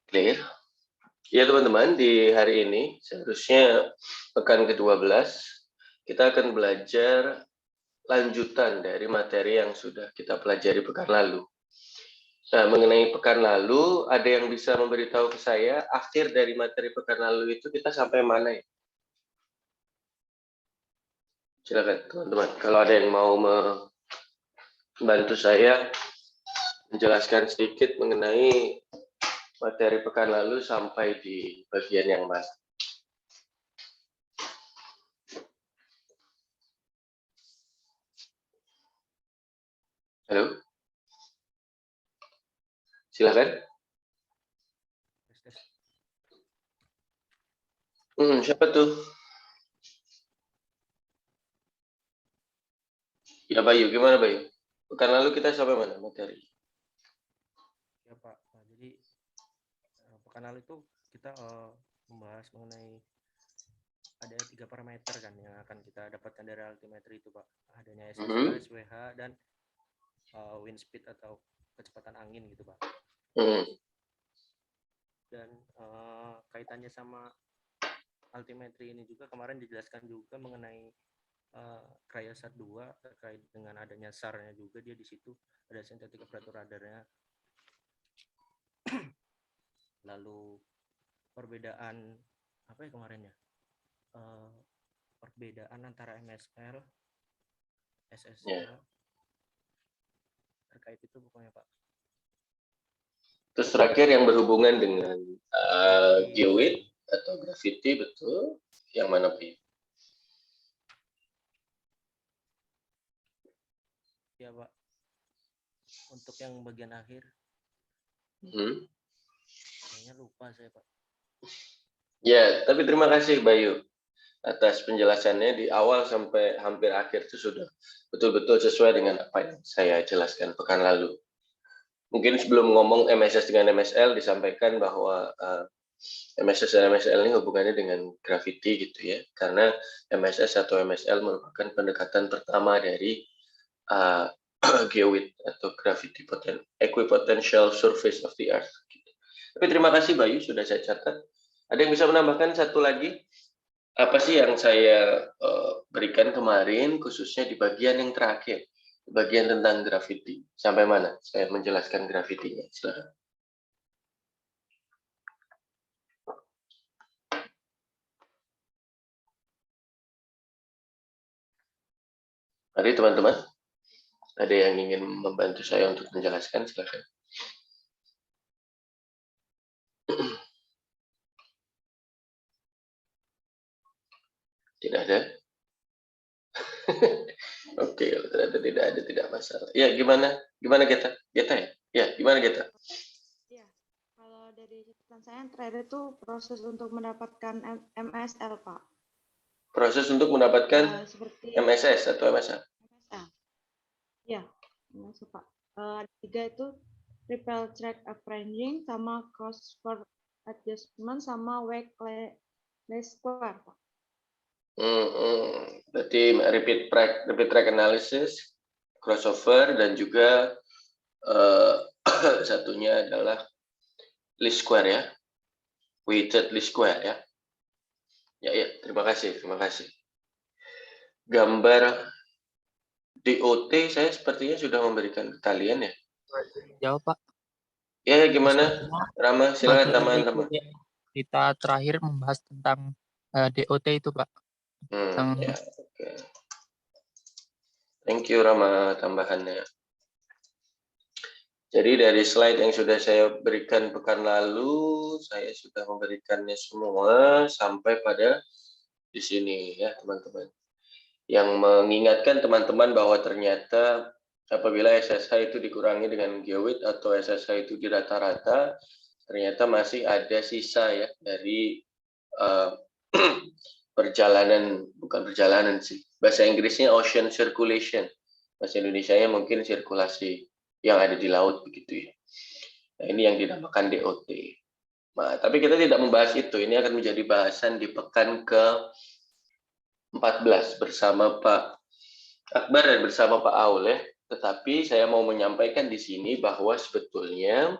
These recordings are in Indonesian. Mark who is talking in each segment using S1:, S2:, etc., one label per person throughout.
S1: Clear? Ya teman-teman, di hari ini seharusnya pekan ke-12 kita akan belajar lanjutan dari materi yang sudah kita pelajari pekan lalu. Nah, mengenai pekan lalu, ada yang bisa memberitahu ke saya akhir dari materi pekan lalu itu kita sampai mana ya? Silakan teman-teman, kalau ada yang mau membantu saya menjelaskan sedikit mengenai materi pekan lalu sampai di bagian yang mana. Halo? Silakan. Siapa tuh? Ya Bayu, gimana Bayu? Pekan lalu kita sampai mana materi?
S2: Ya Pak, jadi pekan lalu itu kita membahas mengenai ada 3 parameter kan yang akan kita dapatkan dari altimeter itu Pak. Adanya SSH, SWH, dan wind speed atau kecepatan angin gitu Pak. Dan kaitannya sama altimetri ini juga kemarin dijelaskan juga mengenai Cryosat 2 terkait dengan adanya SAR-nya juga, dia di situ ada synthetic aperture radarnya. Lalu perbedaan apa ya kemarin ya? Perbedaan antara MSL, SSH terkait itu pokoknya Pak.
S1: Terus terakhir yang berhubungan dengan geoid atau gravity, betul? Yang mana Pak?
S2: Ya Pak, untuk yang bagian akhir kayaknya lupa saya Pak.
S1: Ya, tapi terima kasih Bayu atas penjelasannya di awal sampai hampir akhir itu sudah betul-betul sesuai dengan apa yang saya jelaskan pekan lalu. Mungkin sebelum ngomong MSS dengan MSL disampaikan bahwa MSS dan MSL ini hubungannya dengan gravity gitu ya, karena MSS atau MSL merupakan pendekatan pertama dari geoid atau gravity equipotential surface of the earth. Gitu. Tapi terima kasih Bayu, sudah saya catat. Ada yang bisa menambahkan satu lagi? Apa sih yang saya berikan kemarin, khususnya di bagian yang terakhir, bagian tentang gravity. Sampai mana saya menjelaskan gravity-nya? Silakan. Mari teman-teman, ada yang ingin membantu saya untuk menjelaskan, silakan. Tidak ada? Oke, kalau ternyata tidak ada, tidak masalah. Ya, gimana? Gimana kita? Kita ya? Ya, gimana kita?
S3: Ya, kalau dari catatan saya yang terakhir itu proses untuk mendapatkan MSL, Pak.
S1: Proses untuk mendapatkan
S3: seperti
S1: MSS atau MSL?
S3: MSL. Ya, MSL, Pak. Tiga itu triple track arranging sama crossword adjustment sama wake square, Pak.
S1: Berarti repeat track analysis, crossover, dan juga satunya adalah least square ya, weighted least square ya. Ya, terima kasih. Gambar DOT saya sepertinya sudah memberikan ke kalian ya.
S4: Jawab Pak.
S1: Ya, gimana? Rama, silakan teman-teman.
S4: Kita terakhir membahas tentang DOT itu Pak.
S1: Ya, okay. Thank you Rama tambahannya. Jadi dari slide yang sudah saya berikan pekan lalu, saya sudah memberikannya semua sampai pada di sini ya teman-teman. Yang mengingatkan teman-teman bahwa ternyata apabila SSH itu dikurangi dengan geoid atau SSH itu di rata-rata, ternyata masih ada sisa ya dari bukan perjalanan sih. Bahasa Inggrisnya ocean circulation. Bahasa Indonesianya mungkin sirkulasi yang ada di laut begitu ya. Nah, ini yang dinamakan DOT. Nah, tapi kita tidak membahas itu. Ini akan menjadi bahasan di pekan ke-14 bersama Pak Akbar dan bersama Pak Aul ya. Tetapi saya mau menyampaikan di sini bahwa sebetulnya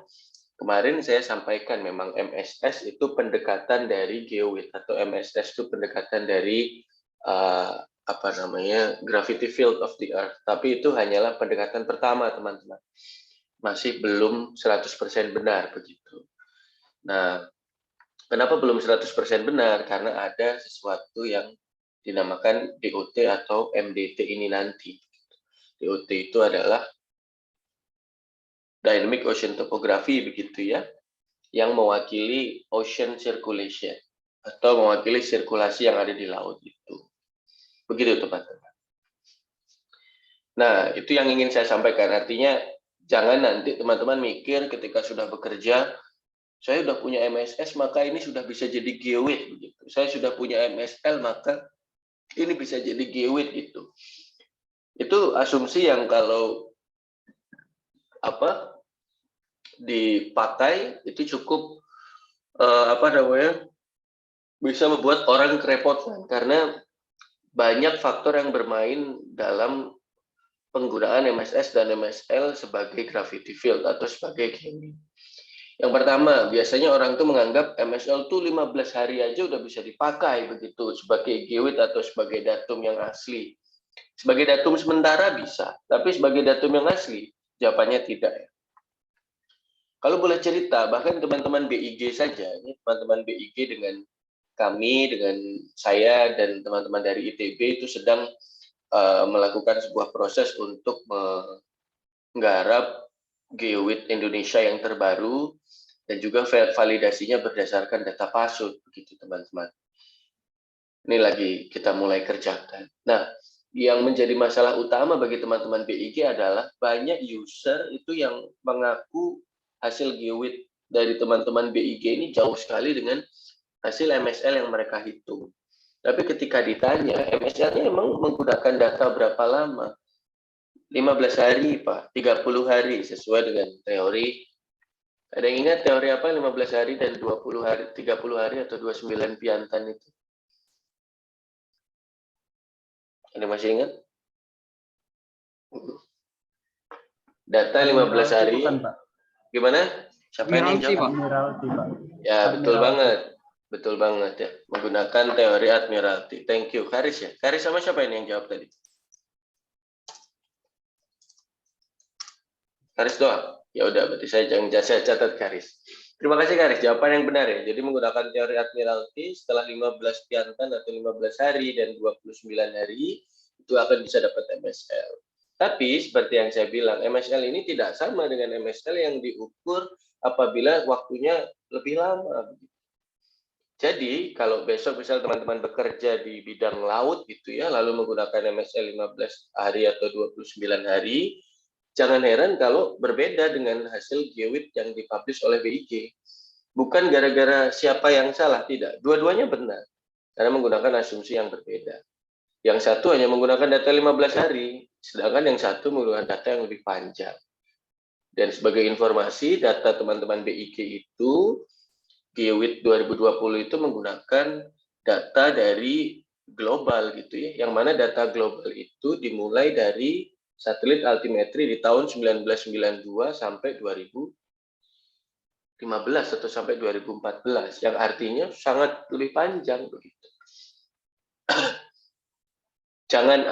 S1: Kemarin saya sampaikan memang MSS itu pendekatan dari geowid atau MSS itu pendekatan dari gravity field of the earth. Tapi itu hanyalah pendekatan pertama, teman-teman. Masih belum 100% benar begitu. Nah, kenapa belum 100% benar? Karena ada sesuatu yang dinamakan DOT atau MDT ini nanti. DOT itu adalah Dynamic Ocean Topography begitu ya, yang mewakili ocean circulation atau mewakili sirkulasi yang ada di laut itu. Begitu teman-teman. Nah, itu yang ingin saya sampaikan. Artinya jangan nanti teman-teman mikir ketika sudah bekerja, saya sudah punya MSS maka ini sudah bisa jadi geowid begitu. Saya sudah punya MSL maka ini bisa jadi geowid gitu. Itu asumsi yang kalau dipakai itu cukup bisa membuat orang kerepotan karena banyak faktor yang bermain dalam penggunaan MSS dan MSL sebagai gravity field atau sebagai geowid. Yang pertama, biasanya orang tuh menganggap MSL tuh 15 hari aja udah bisa dipakai begitu sebagai geowid atau sebagai datum yang asli. Sebagai datum sementara bisa, tapi sebagai datum yang asli jawabannya tidak ya. Kalau boleh cerita, bahkan teman-teman BIG saja, ini teman-teman BIG dengan kami, dengan saya dan teman-teman dari ITB itu sedang melakukan sebuah proses untuk menggarap geowid Indonesia yang terbaru dan juga validasinya berdasarkan data PASUD, begitu teman-teman. Ini lagi kita mulai kerjakan. Nah, yang menjadi masalah utama bagi teman-teman BIG adalah banyak user itu yang mengaku hasil geowid dari teman-teman BIG ini jauh sekali dengan hasil MSL yang mereka hitung. Tapi ketika ditanya, MSL-nya emang menggunakan data berapa lama? 15 hari, Pak. 30 hari, sesuai dengan teori. Ada yang ingat teori apa? 15 hari dan 20 hari, 30 hari atau 29 piantan itu? Ada masih ingat? Data 15 hari.
S5: Bukan, Pak.
S1: Gimana? Siapa yang jawab?
S5: Admiralty, Pak.
S1: Ya, betul banget. Betul banget ya. Menggunakan teori Admiralty. Thank you. Karis ya? Karis sama siapa ini yang jawab tadi? Karis doang? Ya udah, berarti saya catat Karis. Terima kasih Karis, jawaban yang benar ya. Jadi menggunakan teori Admiralty setelah 15 piantan atau 15 hari dan 29 hari, itu akan bisa dapat MSL. Tapi seperti yang saya bilang, MSL ini tidak sama dengan MSL yang diukur apabila waktunya lebih lama. Jadi kalau besok misal teman-teman bekerja di bidang laut gitu ya, lalu menggunakan MSL 15 hari atau 29 hari, jangan heran kalau berbeda dengan hasil geowid yang dipublish oleh BIG. Bukan gara-gara siapa yang salah, tidak. Dua-duanya benar. Karena menggunakan asumsi yang berbeda. Yang satu hanya menggunakan data 15 hari, sedangkan yang satu menggunakan data yang lebih panjang. Dan sebagai informasi, data teman-teman BIG itu, geowid 2020 itu menggunakan data dari global gitu ya, yang mana data global itu dimulai dari satelit altimetri di tahun 1992 sampai 2015 atau sampai 2014, yang artinya sangat lebih panjang begitu. Jangan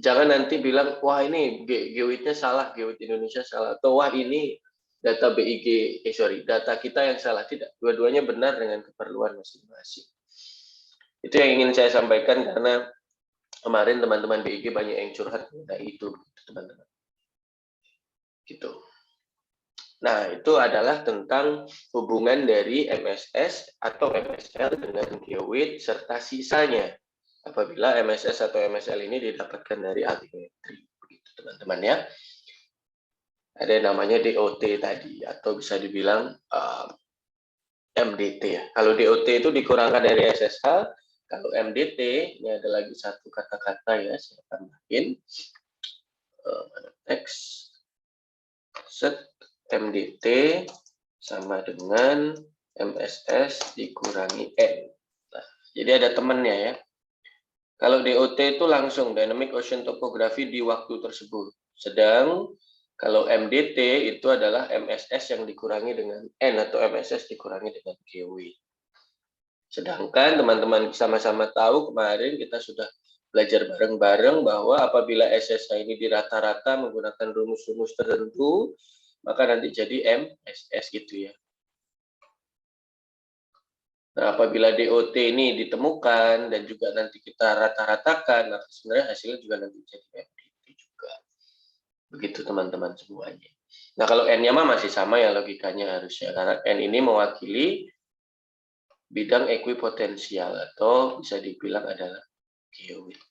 S1: jangan nanti bilang wah ini geowidnya salah, geowid Indonesia salah, atau wah ini data BIG, data kita yang salah. Tidak, dua-duanya benar dengan keperluan masing-masing. Itu yang ingin saya sampaikan karena kemarin teman-teman BIG banyak yang curhat mengenai itu, teman-teman. Gitu. Nah, itu adalah tentang hubungan dari MSS atau MSL dengan geowid serta sisanya. Apabila MSS atau MSL ini didapatkan dari altimetri, begitu teman-teman ya. Ada yang namanya DOT tadi, atau bisa dibilang MDT ya. Kalau DOT itu dikurangkan dari SSH, kalau MDT ini ada lagi satu kata-kata ya, saya tambahin. Teks set MDT sama dengan MSS dikurangi N. Nah, jadi ada temannya ya. Kalau DOT itu langsung Dynamic Ocean Topography di waktu tersebut. Sedang Kalau MDT itu adalah MSS yang dikurangi dengan N atau MSS dikurangi dengan GW. Sedangkan teman-teman sama-sama tahu kemarin kita sudah belajar bareng-bareng bahwa apabila SSH ini dirata-rata menggunakan rumus-rumus tertentu, maka nanti jadi MSS gitu ya. Nah, apabila DOT ini ditemukan dan juga nanti kita rata-ratakan, maka sebenarnya hasilnya juga nanti jadi MDT juga. Begitu teman-teman semuanya. Nah, kalau N-nya mah masih sama ya logikanya harusnya. Karena N ini mewakili bidang ekuipotensial atau bisa dibilang adalah geoid.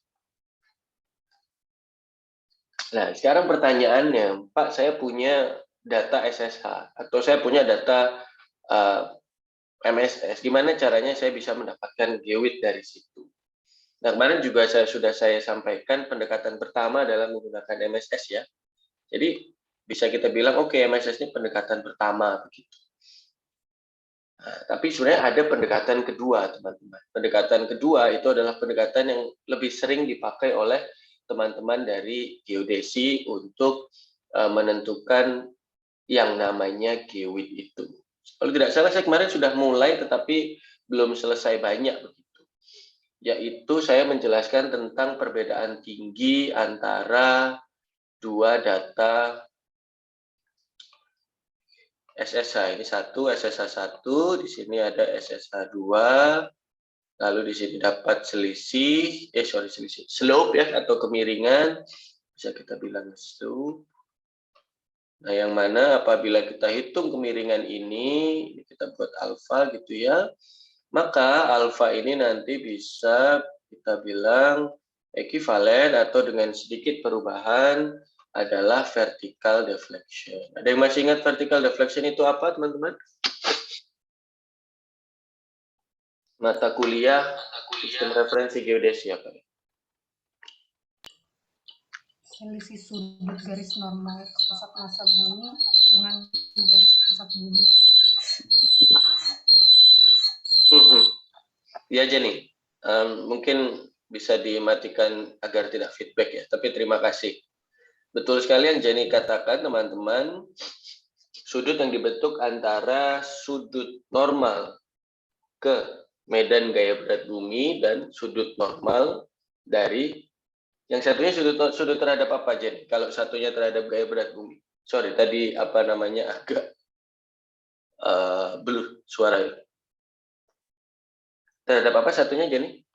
S1: Nah, sekarang pertanyaannya, Pak, saya punya data SSH atau saya punya data MSS. Gimana caranya saya bisa mendapatkan geoid dari situ? Nah, kemarin juga sudah saya sampaikan pendekatan pertama adalah menggunakan MSS ya. Jadi bisa kita bilang oke, MSS ini pendekatan pertama begitu. Nah, tapi sebenarnya ada pendekatan kedua, teman-teman. Pendekatan kedua itu adalah pendekatan yang lebih sering dipakai oleh teman-teman dari geodesi untuk menentukan yang namanya geoid itu. Kalau tidak salah saya kemarin sudah mulai tetapi belum selesai banyak begitu. Yaitu saya menjelaskan tentang perbedaan tinggi antara dua data SSH. Ini satu SSH 1, di sini ada SSH 2, lalu di sini dapat selisih, slope ya atau kemiringan, bisa kita bilang slope. Nah, yang mana apabila kita hitung kemiringan ini kita buat alfa gitu ya, maka alfa ini nanti bisa kita bilang ekuivalen atau dengan sedikit perubahan adalah vertical deflection. Ada yang masih ingat vertical deflection itu apa, teman-teman? Mata kuliah sistem referensi geodesia, Pak.
S5: Selisih sudut garis normal ke pusat massa bumi dengan garis pusat bumi.
S1: Ya, Jenny. Mungkin bisa dimatikan agar tidak feedback ya. Tapi terima kasih. Betul sekali yang Jenny katakan, teman-teman. Sudut yang dibentuk antara sudut normal ke medan gaya berat bumi dan sudut normal dari yang satunya sudut terhadap apa, Jen? Kalau satunya terhadap gaya berat bumi. Sorry, tadi apa namanya agak blur suaranya. Terhadap apa satunya, Jenny?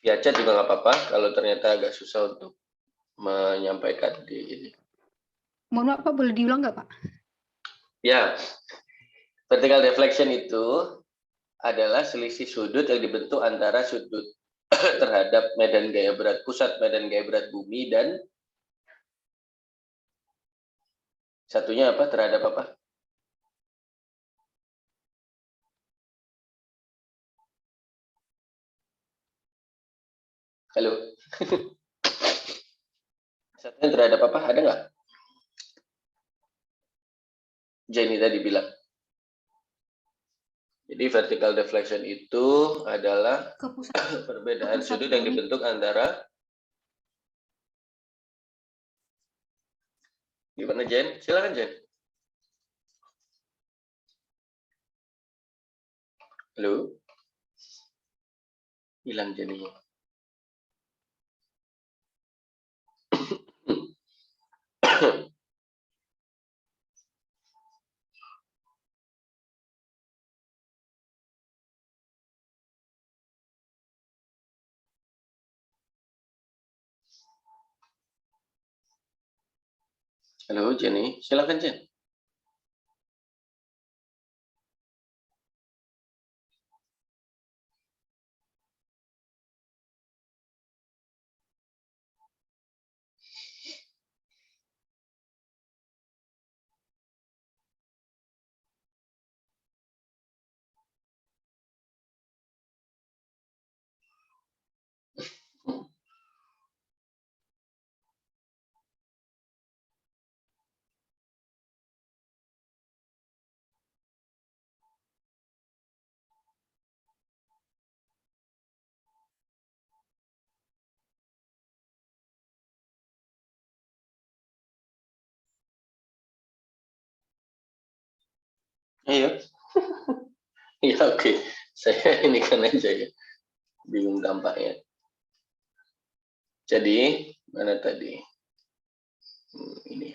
S1: Via chat juga nggak apa-apa kalau ternyata agak susah untuk menyampaikan di ini.
S5: Mohon maaf Pak, boleh diulang nggak Pak?
S1: Ya, vertical deflection itu adalah selisih sudut yang dibentuk antara sudut terhadap medan gaya berat pusat medan gaya berat bumi dan satunya apa terhadap apa? Halo. Satunya terhadap apa? Ada nggak? Jenny tadi bilang. Jadi vertical deflection itu adalah perbedaan sudut yang dibentuk antara gimana, Jen? Silakan, Jen. Halo. Hilang Jenny. Halo, Jenny. Silakan, Jen. Iya. Ya oke. Saya ini kan aja ya. Bingung tampaknya. Jadi, mana tadi? Ini.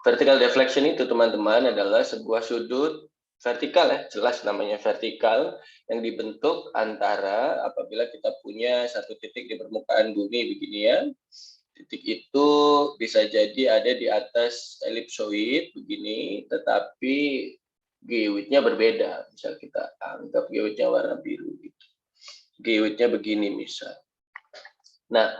S1: Vertical deflection itu teman-teman adalah sebuah sudut vertikal ya, jelas namanya vertikal yang dibentuk antara apabila kita punya satu titik di permukaan bumi begini ya. Titik itu bisa jadi ada di atas elipsoid begini, tetapi geoidnya berbeda. Misal kita anggap geoidnya warna biru gitu. Geoidnya begini misal. Nah,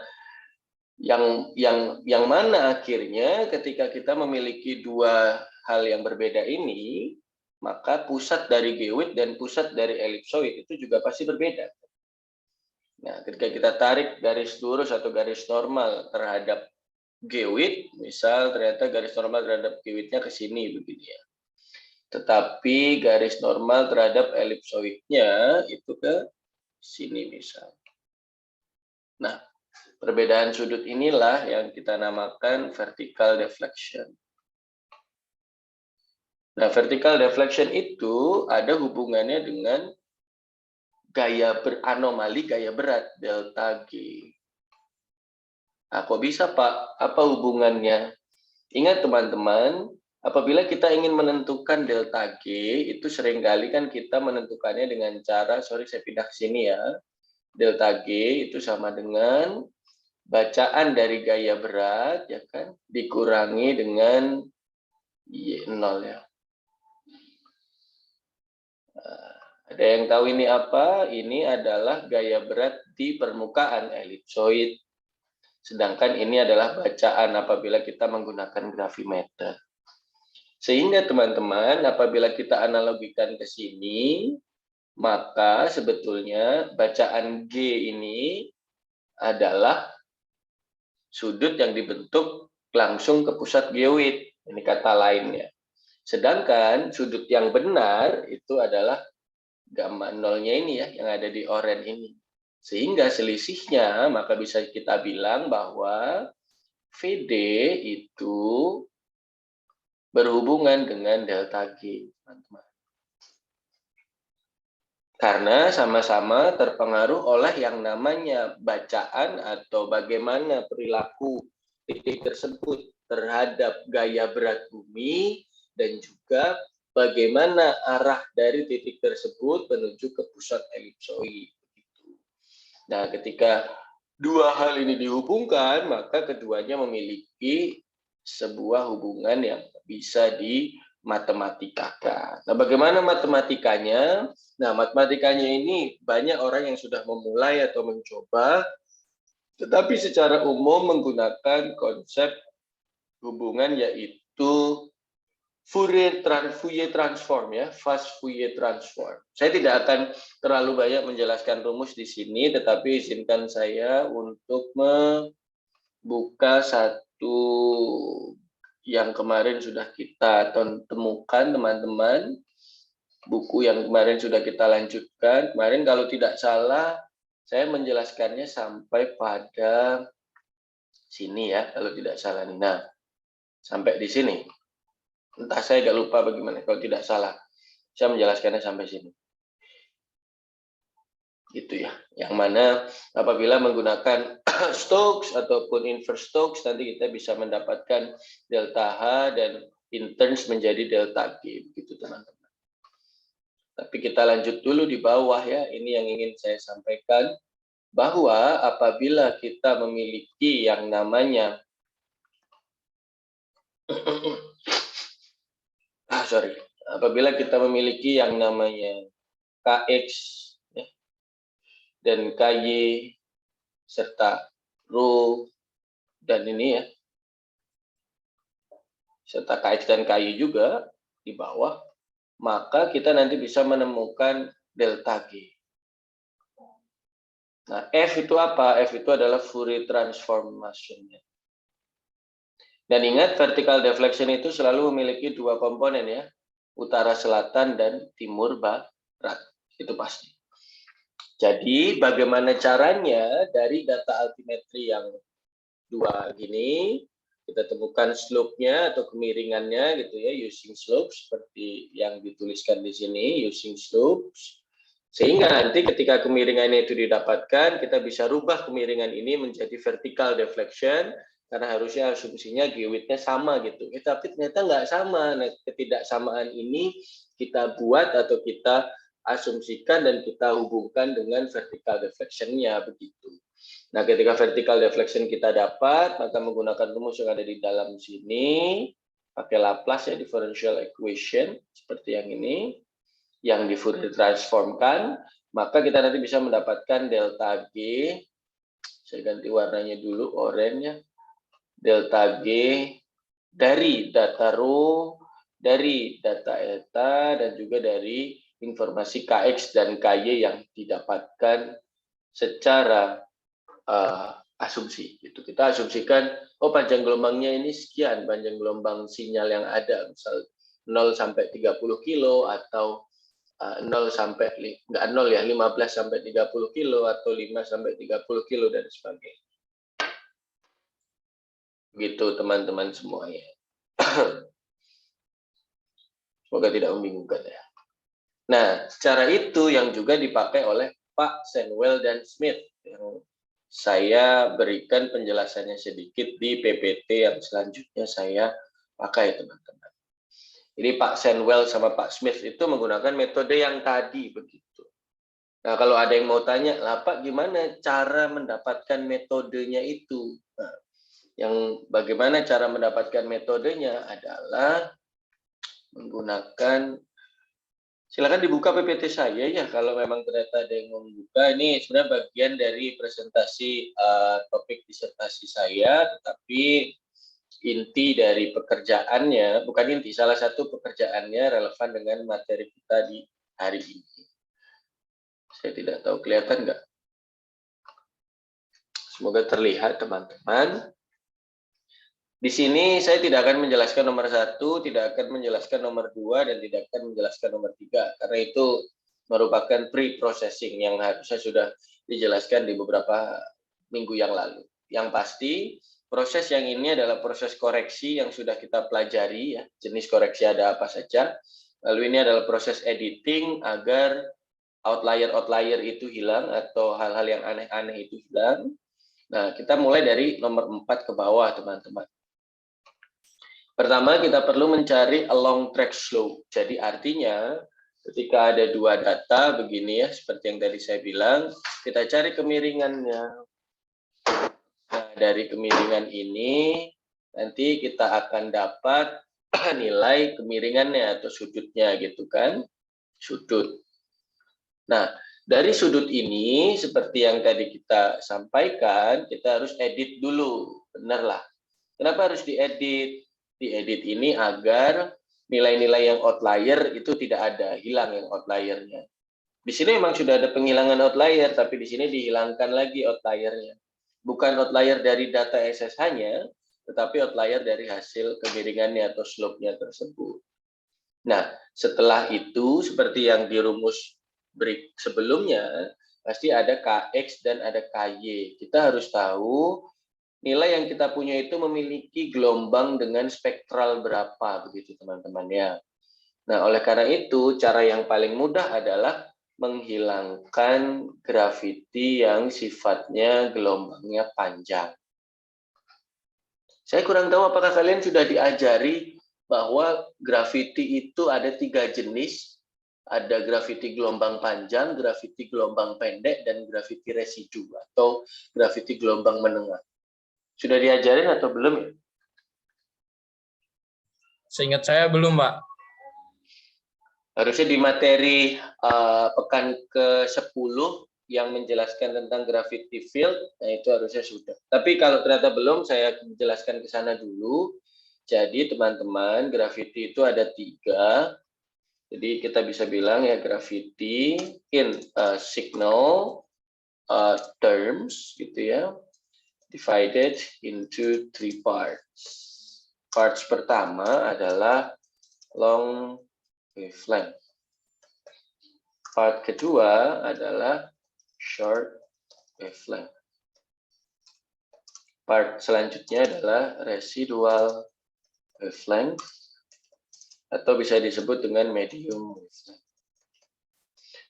S1: yang mana akhirnya ketika kita memiliki dua hal yang berbeda ini, maka pusat dari geoid dan pusat dari elipsoid itu juga pasti berbeda. Nah, ketika kita tarik garis lurus atau garis normal terhadap geoid, misal ternyata garis normal terhadap geoidnya ke sini begini ya. Tetapi garis normal terhadap elipsoidnya itu ke sini misal. Nah, perbedaan sudut inilah yang kita namakan vertical deflection. Nah, vertical deflection itu ada hubungannya dengan gaya beranomali, gaya berat, delta G. Nah, kok bisa Pak? Apa hubungannya? Ingat teman-teman, apabila kita ingin menentukan delta G, itu seringkali kan kita menentukannya dengan cara, sorry saya pindah ke sini ya, delta G itu sama dengan bacaan dari gaya berat ya kan dikurangi dengan Y0 ya. Ada yang tahu ini apa? Ini adalah gaya berat di permukaan elipsoid. Sedangkan ini adalah bacaan apabila kita menggunakan gravimeter. Sehingga teman-teman apabila kita analogikan ke sini, maka sebetulnya bacaan G ini adalah sudut yang dibentuk langsung ke pusat geoid, ini kata lainnya. Sedangkan sudut yang benar itu adalah gamma nolnya ini ya, yang ada di oranye ini. Sehingga selisihnya maka bisa kita bilang bahwa VD itu berhubungan dengan delta G, teman-teman. Karena sama-sama terpengaruh oleh yang namanya bacaan atau bagaimana perilaku titik tersebut terhadap gaya berat bumi dan juga bagaimana arah dari titik tersebut menuju ke pusat elipsoid. Nah, ketika dua hal ini dihubungkan, maka keduanya memiliki sebuah hubungan yang bisa dimatematikkan. Nah, bagaimana matematikanya? Nah, matematikanya ini banyak orang yang sudah memulai atau mencoba, tetapi secara umum menggunakan konsep hubungan yaitu Fourier transform ya, fast Fourier transform. Saya tidak akan terlalu banyak menjelaskan rumus di sini, tetapi izinkan saya untuk membuka satu yang kemarin sudah kita temukan teman-teman, buku yang kemarin sudah kita lanjutkan. Kemarin kalau tidak salah, saya menjelaskannya sampai pada sini ya, kalau tidak salah. Nah, sampai di sini. Entah saya agak lupa bagaimana, kalau tidak salah. Saya menjelaskannya sampai sini. Gitu ya. Yang mana apabila menggunakan Stokes ataupun inverse Stokes, nanti kita bisa mendapatkan delta H dan interns menjadi delta G. Begitu teman-teman. Tapi kita lanjut dulu di bawah ya. Ini yang ingin saya sampaikan. Bahwa apabila kita memiliki yang namanya apabila kita memiliki yang namanya KX ya, dan KY serta Rho dan ini ya, serta KX dan KY juga di bawah, maka kita nanti bisa menemukan delta G. Nah, F itu apa? F itu adalah Fourier transformation-nya. Dan ingat, vertical deflection itu selalu memiliki dua komponen ya, utara selatan dan timur barat, itu pasti. Jadi bagaimana caranya dari data altimetri yang dua gini, kita temukan slope-nya atau kemiringannya gitu ya, using slope seperti yang dituliskan di sini, using slopes. Sehingga nanti ketika kemiringannya itu didapatkan, kita bisa rubah kemiringan ini menjadi vertical deflection, karena harusnya asumsinya G-width-nya sama gitu. Tapi ternyata nggak sama. Nah, ketidaksamaan ini kita buat atau kita asumsikan dan kita hubungkan dengan vertical deflection-nya begitu. Nah, ketika vertical deflection kita dapat, maka menggunakan rumus yang ada di dalam sini, pakai Laplace ya, differential equation, seperti yang ini, yang di Fourier transformkan, maka kita nanti bisa mendapatkan delta G, saya ganti warnanya dulu, oranye, delta G dari data rho, dari data eta, dan juga dari informasi Kx dan Ky yang didapatkan secara asumsi. Gitu. Kita asumsikan, oh panjang gelombangnya ini sekian, panjang gelombang sinyal yang ada, misal 0 sampai 30 kilo, atau 0 sampai, enggak 0 ya, 15 sampai 30 kilo, atau 5 sampai 30 kilo, dan sebagainya. Gitu teman-teman semuanya. Semoga tidak membingungkan ya. Nah, cara itu yang juga dipakai oleh Pak Senwell dan Smith, yang saya berikan penjelasannya sedikit di PPT yang selanjutnya saya pakai, teman-teman. Jadi Pak Senwell sama Pak Smith itu menggunakan metode yang tadi begitu. Nah, kalau ada yang mau tanya, lah Pak, gimana cara mendapatkan metodenya itu? Nah, yang bagaimana cara mendapatkan metodenya adalah menggunakan, silakan dibuka PPT saya ya, kalau memang ternyata ada yang mau membuka. Ini sebenarnya bagian dari presentasi topik disertasi saya, tetapi inti dari pekerjaannya, bukan inti, salah satu pekerjaannya relevan dengan materi kita di hari ini. Saya tidak tahu, kelihatan nggak? Semoga terlihat, teman-teman. Di sini saya tidak akan menjelaskan nomor 1, tidak akan menjelaskan nomor 2, dan tidak akan menjelaskan nomor 3, karena itu merupakan pre-processing yang harusnya sudah dijelaskan di beberapa minggu yang lalu. Yang pasti, proses yang ini adalah proses koreksi yang sudah kita pelajari, ya. Jenis koreksi ada apa saja. Lalu ini adalah proses editing agar outlier-outlier itu hilang, atau hal-hal yang aneh-aneh itu hilang. Nah, kita mulai dari nomor 4 ke bawah, teman-teman. Pertama, kita perlu mencari a long track slope. Jadi artinya ketika ada dua data begini ya, seperti yang tadi saya bilang, kita cari kemiringannya. Nah, dari kemiringan ini nanti kita akan dapat nilai kemiringannya atau sudutnya gitu kan, sudut. Nah, dari sudut ini seperti yang tadi kita sampaikan, kita harus edit dulu, benar lah. Kenapa harus diedit? Diedit ini agar nilai-nilai yang outlier itu tidak ada, hilang yang outliernya. Di sini memang sudah ada penghilangan outlier, tapi di sini dihilangkan lagi outliernya. Bukan outlier dari data SSH-nya, tetapi outlier dari hasil kemiringannya atau slope-nya tersebut. Nah, setelah itu, seperti yang di rumus break sebelumnya, pasti ada Kx dan ada Ky. Kita harus tahu nilai yang kita punya itu memiliki gelombang dengan spektral berapa, begitu teman-teman ya. Nah, oleh karena itu, cara yang paling mudah adalah menghilangkan graviti yang sifatnya gelombangnya panjang. Saya kurang tahu apakah kalian sudah diajari bahwa graviti itu ada 3 jenis. Ada graviti gelombang panjang, graviti gelombang pendek, dan graviti residu atau graviti gelombang menengah. Sudah diajarin atau belum ya?
S4: Seingat saya belum, Pak.
S1: Harusnya di materi pekan ke-10 yang menjelaskan tentang gravity field, nah itu harusnya sudah. Tapi kalau ternyata belum, saya jelaskan ke sana dulu. Jadi teman-teman, gravity itu ada 3. Jadi kita bisa bilang ya gravity in signal terms gitu ya, divided into 3 parts. Parts pertama adalah long wavelength. Part kedua adalah short wavelength. Part selanjutnya adalah residual wavelength atau bisa disebut dengan medium wavelength.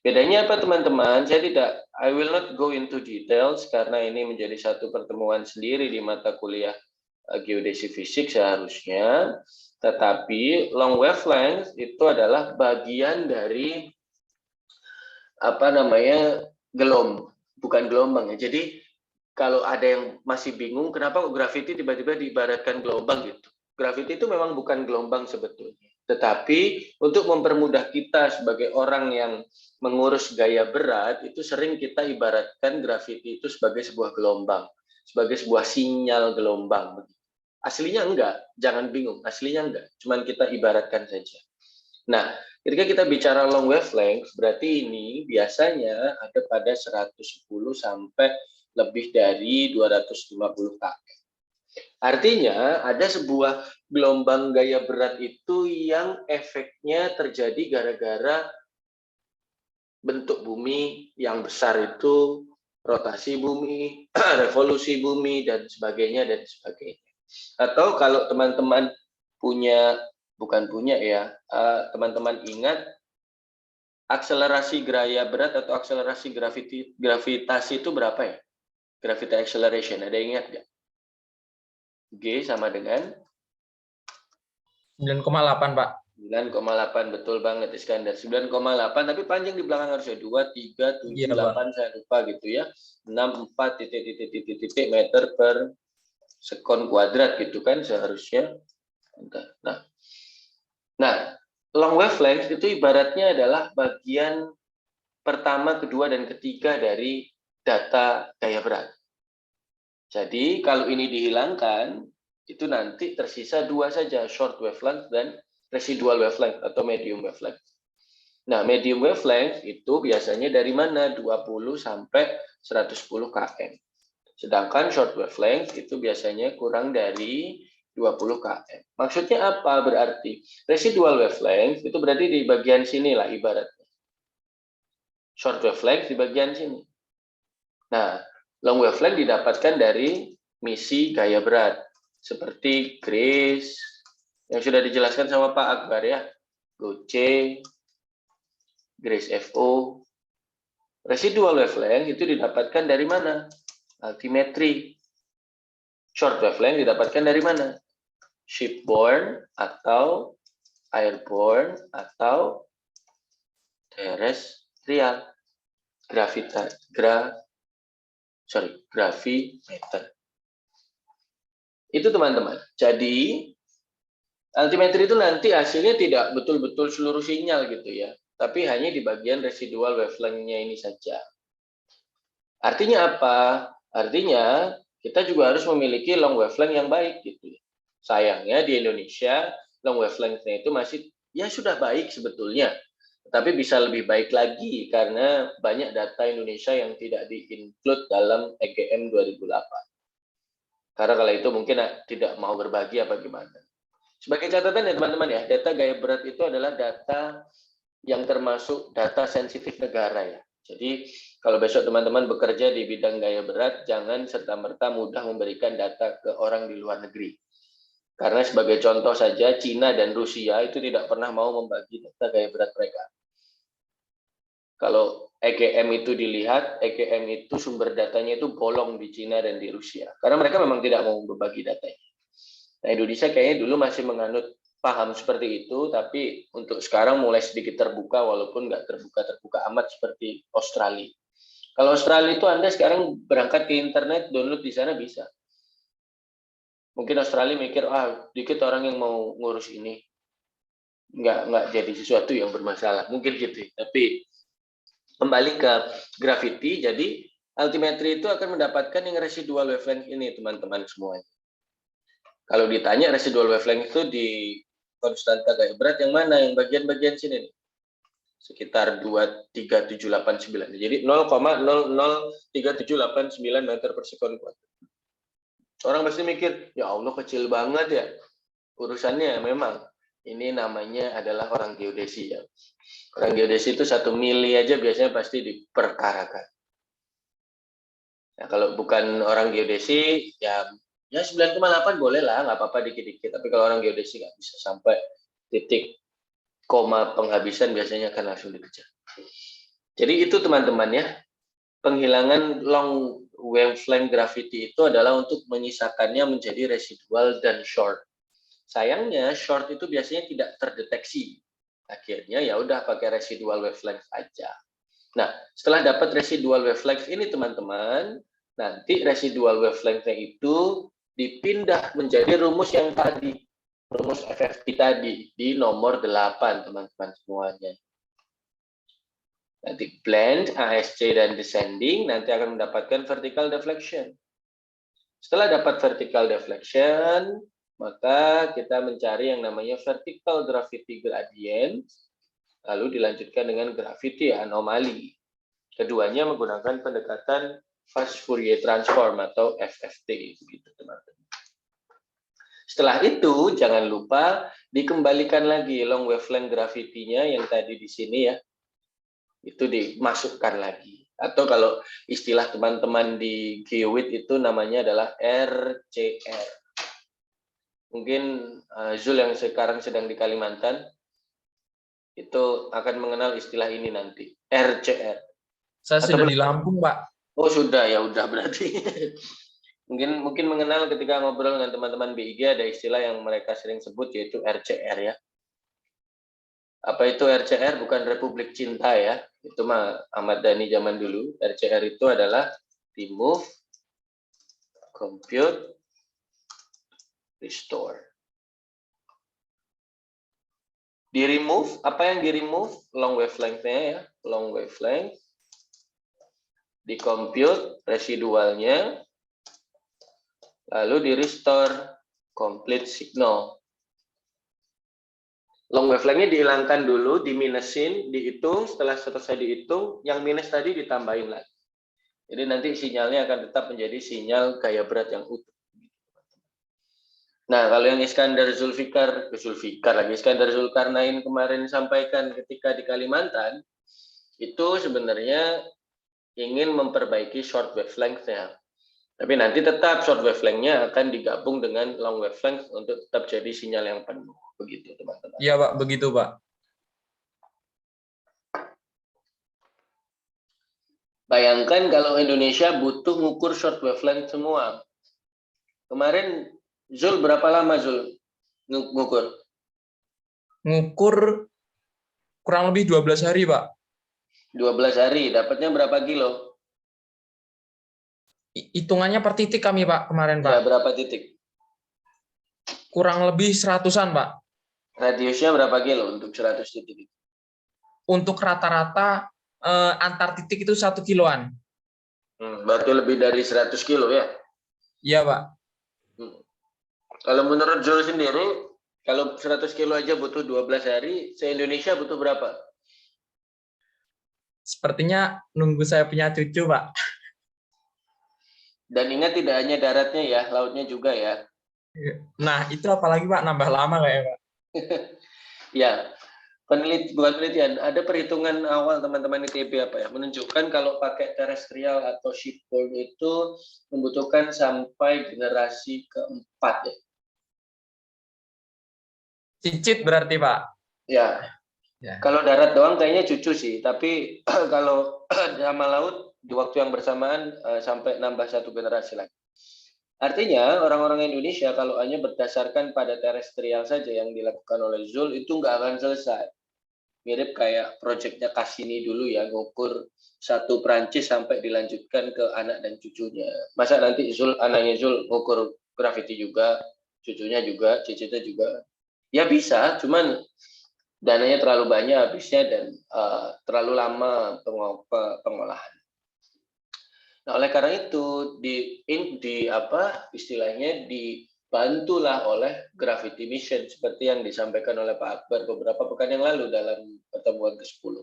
S1: Bedanya apa teman-teman? I will not go into details karena ini menjadi satu pertemuan sendiri di mata kuliah geodesi fisik seharusnya. Tetapi long wavelength itu adalah bagian dari bukan gelombang ya. Jadi kalau ada yang masih bingung kenapa graviti tiba-tiba diibaratkan gelombang gitu. Graviti itu memang bukan gelombang sebetulnya. Tetapi untuk mempermudah kita sebagai orang yang mengurus gaya berat, itu sering kita ibaratkan graviti itu sebagai sebuah gelombang, sebagai sebuah sinyal gelombang. Aslinya enggak, jangan bingung, aslinya enggak, cuman kita ibaratkan saja. Nah, ketika kita bicara long wavelength, berarti ini biasanya ada pada 110 sampai lebih dari 250 km. Artinya ada sebuah gelombang gaya berat itu yang efeknya terjadi gara-gara bentuk bumi yang besar itu, rotasi bumi, revolusi bumi, dan sebagainya, dan sebagainya. Atau kalau teman-teman teman-teman ingat, akselerasi gaya berat atau akselerasi gravitasi itu berapa ya? Gravity acceleration, ada yang ingat nggak? G sama dengan
S4: 9,8 Pak.
S1: 9,8, betul banget Iskandar. 9,8, tapi panjang di belakang harusnya 2, 3, 7,
S4: Iya,
S1: 8, saya lupa gitu ya. 6, 4, meter per sekon kuadrat gitu kan seharusnya. Nah, long wavelength itu ibaratnya adalah bagian pertama, kedua, dan ketiga dari data gaya berat. Jadi kalau ini dihilangkan, itu nanti tersisa dua saja, short wavelength dan residual wavelength atau medium wavelength. Nah, medium wavelength itu biasanya dari mana? 20 sampai 110 km. Sedangkan short wavelength itu biasanya kurang dari 20 km. Maksudnya apa berarti? Residual wavelength itu berarti di bagian sini lah ibaratnya. Short wavelength di bagian sini. Nah, long wavelength didapatkan dari misi gaya berat. Seperti Grace, yang sudah dijelaskan sama Pak Akbar ya. GOC, Grace FO. Residual wavelength itu didapatkan dari mana? Altimetri. Short wavelength didapatkan dari mana? Shipborne atau airborne atau terestrial. Gravimeter. Itu teman-teman. Jadi altimetri itu nanti hasilnya tidak betul-betul seluruh sinyal gitu ya, tapi hanya di bagian residual wavelength-nya ini saja. Artinya apa? Artinya kita juga harus memiliki long wavelength yang baik gitu. Sayangnya di Indonesia long wavelength-nya itu masih ya sudah baik sebetulnya, tapi bisa lebih baik lagi karena banyak data Indonesia yang tidak di-include dalam EGM 2008. Karena kalau itu mungkin tidak mau berbagi apa gimana. Sebagai catatan ya teman-teman ya, data gaya berat itu adalah data yang termasuk data sensitif negara ya. Jadi kalau besok teman-teman bekerja di bidang gaya berat, jangan serta-merta mudah memberikan data ke orang di luar negeri. Karena sebagai contoh saja, Cina dan Rusia itu tidak pernah mau membagi data gaya berat mereka. Kalau EGM itu dilihat, EGM itu sumber datanya itu bolong di Cina dan di Rusia. Karena mereka memang tidak mau berbagi datanya. Nah, Indonesia kayaknya dulu masih menganut paham seperti itu, tapi untuk sekarang mulai sedikit terbuka, walaupun nggak terbuka amat seperti Australia. Kalau Australia itu Anda sekarang berangkat ke internet, download di sana bisa. Mungkin Australia mikir, dikit orang yang mau ngurus ini. Nggak jadi sesuatu yang bermasalah. Mungkin gitu. Tapi kembali ke gravity, jadi altimetri itu akan mendapatkan yang residual wavelength ini, teman-teman semuanya. Kalau ditanya residual wavelength itu di konstanta gaya berat yang mana? Yang bagian-bagian sini nih. Sekitar 23789. Jadi 0,00379 meter per sekon kuadrat. Orang pasti mikir, ya Allah kecil banget ya. Urusannya memang ini namanya adalah orang geodesi ya. Orang geodesi itu 1 mili aja biasanya pasti diperkarakan. Nah, kalau bukan orang geodesi, ya Ya 9,8 boleh lah, nggak apa-apa dikit-dikit. Tapi kalau orang geodesi nggak bisa sampai titik koma penghabisan biasanya akan langsung dikejar. Jadi itu teman-teman ya, penghilangan long wavelength gravity itu adalah untuk menyisakannya menjadi residual dan short. Sayangnya short itu biasanya tidak terdeteksi. Akhirnya ya udah pakai residual wavelength aja. Nah, setelah dapat residual wavelength ini teman-teman, nanti residual wavelength-nya itu dipindah menjadi rumus yang tadi, rumus FFT tadi di nomor 8 teman-teman semuanya. Nanti blend, ASC, dan descending, nanti akan mendapatkan vertical deflection. Setelah dapat vertical deflection, maka kita mencari yang namanya vertical gravity gradient, lalu dilanjutkan dengan gravity anomaly. Keduanya menggunakan pendekatan fast Fourier transform atau FFT, begitu teman-teman. Setelah itu, jangan lupa dikembalikan lagi long wavelength gravity-nya yang tadi di sini ya. Itu dimasukkan lagi. Atau kalau istilah teman-teman di GeoWiz itu namanya adalah RCR. Mungkin Zul yang sekarang sedang di Kalimantan itu akan mengenal istilah ini nanti, RCR.
S6: Saya sudah di Lampung, Pak.
S1: Oh sudah, ya udah berarti. mungkin mengenal ketika ngobrol dengan teman-teman BIG ada istilah yang mereka sering sebut yaitu RCR ya. Apa itu RCR? Bukan Republik Cinta ya. Itu mah Ahmad Dhani zaman dulu. RCR itu adalah remove, compute, restore. Di remove, apa yang di remove? Long wavelength-nya ya, long wavelength. Di compute, residualnya. Lalu di restore, complete signal. Long wavelength-nya dihilangkan dulu, diminusin, dihitung, setelah selesai dihitung, yang minus tadi ditambahin lagi. Jadi nanti sinyalnya akan tetap menjadi sinyal gaya berat yang utuh. Nah, kalau yang Iskandar Zulkarnain kemarin sampaikan ketika di Kalimantan, itu sebenarnya ingin memperbaiki short wavelength-nya. Tapi nanti tetap short wavelength-nya akan digabung dengan long wavelength untuk tetap jadi sinyal yang penuh. Begitu, teman-teman.
S6: Iya, Pak. Begitu, Pak.
S1: Bayangkan kalau Indonesia butuh ngukur short wavelength semua. Kemarin Zul berapa lama Zul ngukur?
S6: Ngukur kurang lebih 12 hari, Pak.
S1: 12 hari, dapatnya berapa kilo?
S6: Hitungannya per titik kami, Pak, kemarin, Pak.
S1: Ya, berapa titik?
S6: Kurang lebih 100-an, Pak.
S1: Radiusnya berapa kilo untuk 100 titik?
S6: Untuk rata-rata antar titik itu 1 kiloan.
S1: Berarti lebih dari 100 kilo ya?
S6: Iya, Pak.
S1: Kalau menurut Zul sendiri, kalau 100 kilo aja butuh 12 hari, se-Indonesia butuh berapa?
S6: Sepertinya nunggu saya punya cucu, Pak.
S1: Dan ingat tidak hanya daratnya ya, lautnya juga ya.
S6: Nah, itu apalagi, Pak, nambah lama kayak, Pak.
S1: Ya, bukan penelitian, ada perhitungan awal teman-teman ITB apa ya, menunjukkan kalau pakai terestrial atau shipboard itu membutuhkan sampai generasi keempat ya.
S6: Cicit berarti, Pak.
S1: Ya. Kalau darat doang kayaknya cucu sih, tapi kalau sama laut di waktu yang bersamaan sampai nambah 1 generasi lagi. Artinya orang-orang Indonesia kalau hanya berdasarkan pada terestrial saja yang dilakukan oleh Zul itu nggak akan selesai. Mirip kayak proyeknya Cassini dulu ya, ngukur satu Prancis sampai dilanjutkan ke anak dan cucunya. Masa nanti anaknya Zul ngukur gravity juga, cucunya juga, cicitnya juga. Ya bisa, cuman dananya terlalu banyak habisnya dan terlalu lama pengolahan. Nah, oleh karena itu istilahnya dibantulah oleh gravity mission seperti yang disampaikan oleh Pak Akbar beberapa pekan yang lalu dalam pertemuan ke-10.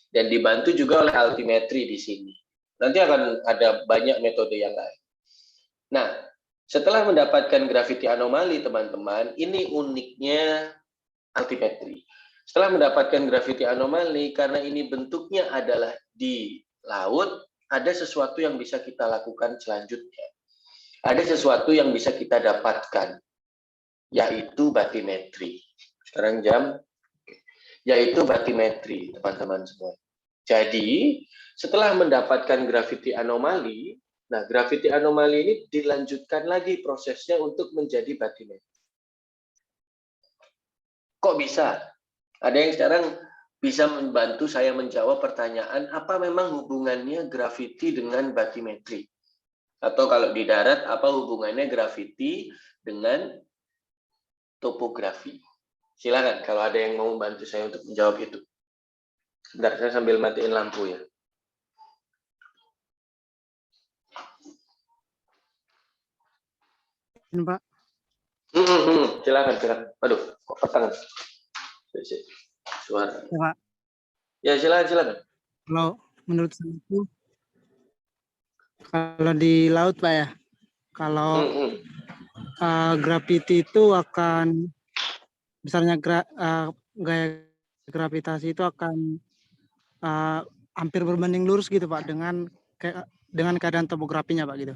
S1: Dan dibantu juga oleh altimetri di sini. Nanti akan ada banyak metode yang lain. Nah, setelah mendapatkan gravity anomali teman-teman, ini uniknya altimetri. Setelah mendapatkan gravity anomali, karena ini bentuknya adalah di laut, ada sesuatu yang bisa kita lakukan selanjutnya. ada sesuatu yang bisa kita dapatkan, yaitu batimetri. Sekarang yaitu batimetri, teman-teman semua. Jadi, setelah mendapatkan gravity anomali, nah gravity anomali ini dilanjutkan lagi prosesnya untuk menjadi batimetri. Kok bisa? Ada yang sekarang bisa membantu saya menjawab pertanyaan, apa memang hubungannya gravity dengan batimetri? Atau kalau di darat, apa hubungannya gravity dengan topografi? Silakan kalau ada yang mau membantu saya untuk menjawab itu. Bentar, saya sambil matiin lampu ya.
S7: Pak.
S1: Silakan. Aduh, kok petang. Suara.
S7: Ya, Pak.
S1: Ya, silakan.
S7: Kalau menurut saya itu, kalau di laut, Pak ya, kalau gravity itu akan, misalnya gaya gravitasi itu akan hampir berbanding lurus gitu, Pak, dengan keadaan topografinya, Pak, gitu.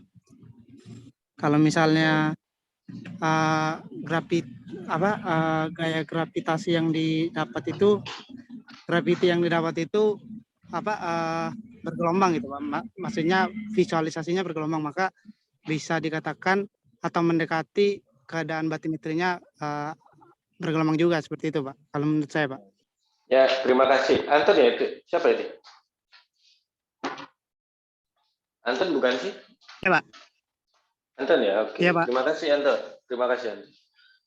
S7: Kalau misalnya gaya gravitasi yang didapat itu, bergelombang gitu, Pak. Maksudnya visualisasinya bergelombang, maka bisa dikatakan atau mendekati keadaan batimetrinya bergelombang juga, seperti itu, Pak. Kalau menurut saya, Pak.
S1: Ya, terima kasih. Anton ya itu. Siapa itu? Anton bukan sih?
S7: Ya, Pak.
S1: Anton ya, oke.
S7: Ya, Pak.
S1: Terima kasih Anton.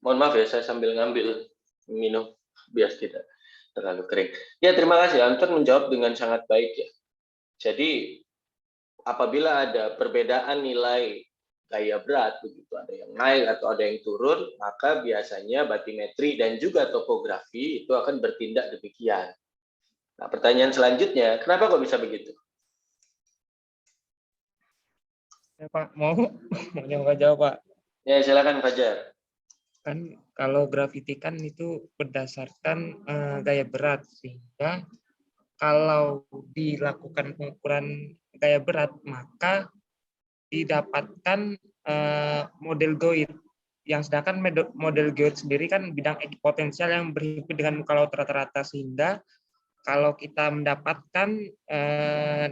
S1: Mohon maaf ya, saya sambil ngambil minum biar tidak terlalu kering. Ya, terima kasih. Anton menjawab dengan sangat baik ya. Jadi, apabila ada perbedaan nilai gaya berat, begitu ada yang naik atau ada yang turun, maka biasanya batimetri dan juga topografi itu akan bertindak demikian. Nah, pertanyaan selanjutnya, kenapa kok bisa begitu?
S6: Ya, Pak, mau nyoba jawab, Pak.
S1: Ya, silakan Fajar.
S6: Kan kalau gravity kan itu berdasarkan gaya berat, sehingga kalau dilakukan pengukuran gaya berat, maka didapatkan model Goid, yang sedangkan model Goid sendiri kan bidang ekipotensial yang berhimpit dengan muka laut rata-rata, sehingga kalau kita mendapatkan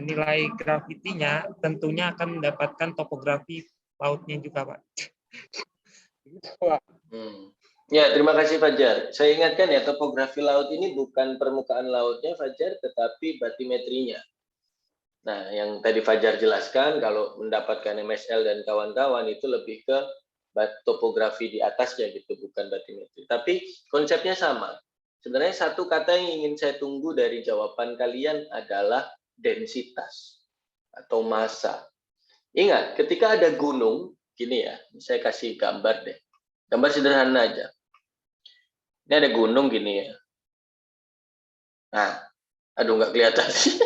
S6: nilai gravitinya, tentunya akan mendapatkan topografi lautnya juga, Pak.
S1: Ya, terima kasih Fajar. Saya ingatkan ya, topografi laut ini bukan permukaan lautnya Fajar, tetapi batimetrinya. Nah, yang tadi Fajar jelaskan, kalau mendapatkan MSL dan kawan-kawan itu lebih ke topografi di atasnya gitu, bukan batimetri. Tapi konsepnya sama. Sebenarnya satu kata yang ingin saya tunggu dari jawaban kalian adalah densitas atau massa. Ingat, ketika ada gunung, gini ya, saya kasih gambar deh. Gambar sederhana aja. Ini ada gunung gini ya. Nah, aduh nggak kelihatan sih.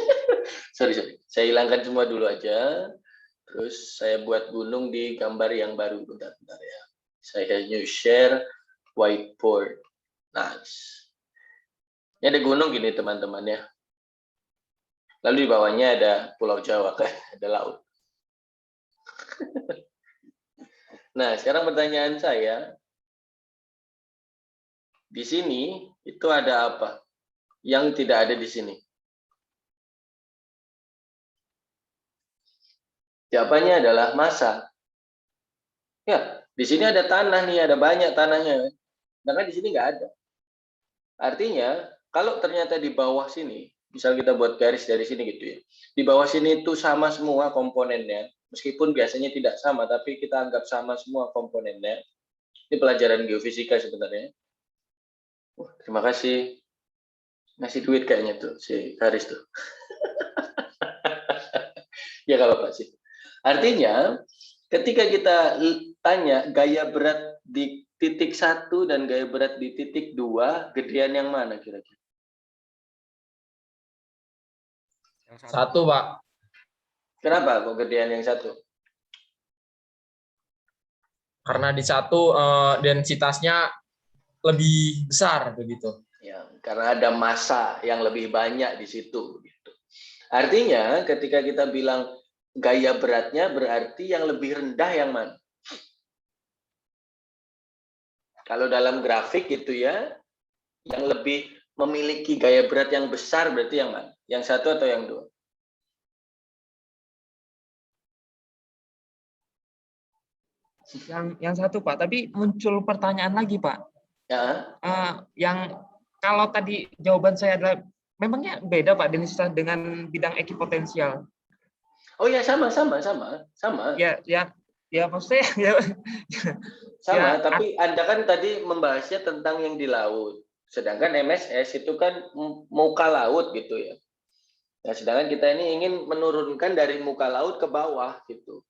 S1: sorry. Saya hilangkan semua dulu aja. Terus saya buat gunung di gambar yang baru. Bentar ya. Saya new share whiteboard. Nice. Ini ada gunung gini teman-teman ya. Lalu di bawahnya ada Pulau Jawa, ada laut. Nah, sekarang pertanyaan saya, di sini itu ada apa yang tidak ada di sini? Jawabannya adalah massa. Ya, di sini ada tanah nih, ada banyak tanahnya. Sedangkan di sini nggak ada. Artinya, kalau ternyata di bawah sini, misal kita buat garis dari sini gitu ya, di bawah sini itu sama semua komponennya, meskipun biasanya tidak sama, tapi kita anggap sama semua komponennya. Ini pelajaran geofisika sebenarnya. Terima kasih. Ngasih duit kayaknya tuh si Haris tuh. Ya kalau Pak sih. Artinya ketika kita tanya gaya berat di titik 1 dan gaya berat di titik 2, gedean yang mana kira-kira?
S2: Yang
S6: Satu, Pak.
S1: Kenapa kok gedean yang satu?
S6: Karena di satu densitasnya lebih besar begitu.
S1: Ya, karena ada massa yang lebih banyak di situ. Gitu. Artinya ketika kita bilang gaya beratnya berarti yang lebih rendah yang mana? Kalau dalam grafik gitu ya, yang lebih memiliki gaya berat yang besar berarti yang mana? Yang satu atau yang dua?
S6: Yang satu Pak, tapi muncul pertanyaan lagi Pak.
S1: Ya.
S6: Yang kalau tadi jawaban saya adalah memangnya beda Pak dengan bidang ekipotensial.
S1: Oh ya, sama.
S6: Ya maksudnya ya.
S1: Sama,
S6: Ya,
S1: tapi Anda kan tadi membahasnya tentang yang di laut. Sedangkan MSS itu kan muka laut gitu ya. Nah, sedangkan kita ini ingin menurunkan dari muka laut ke bawah gitu.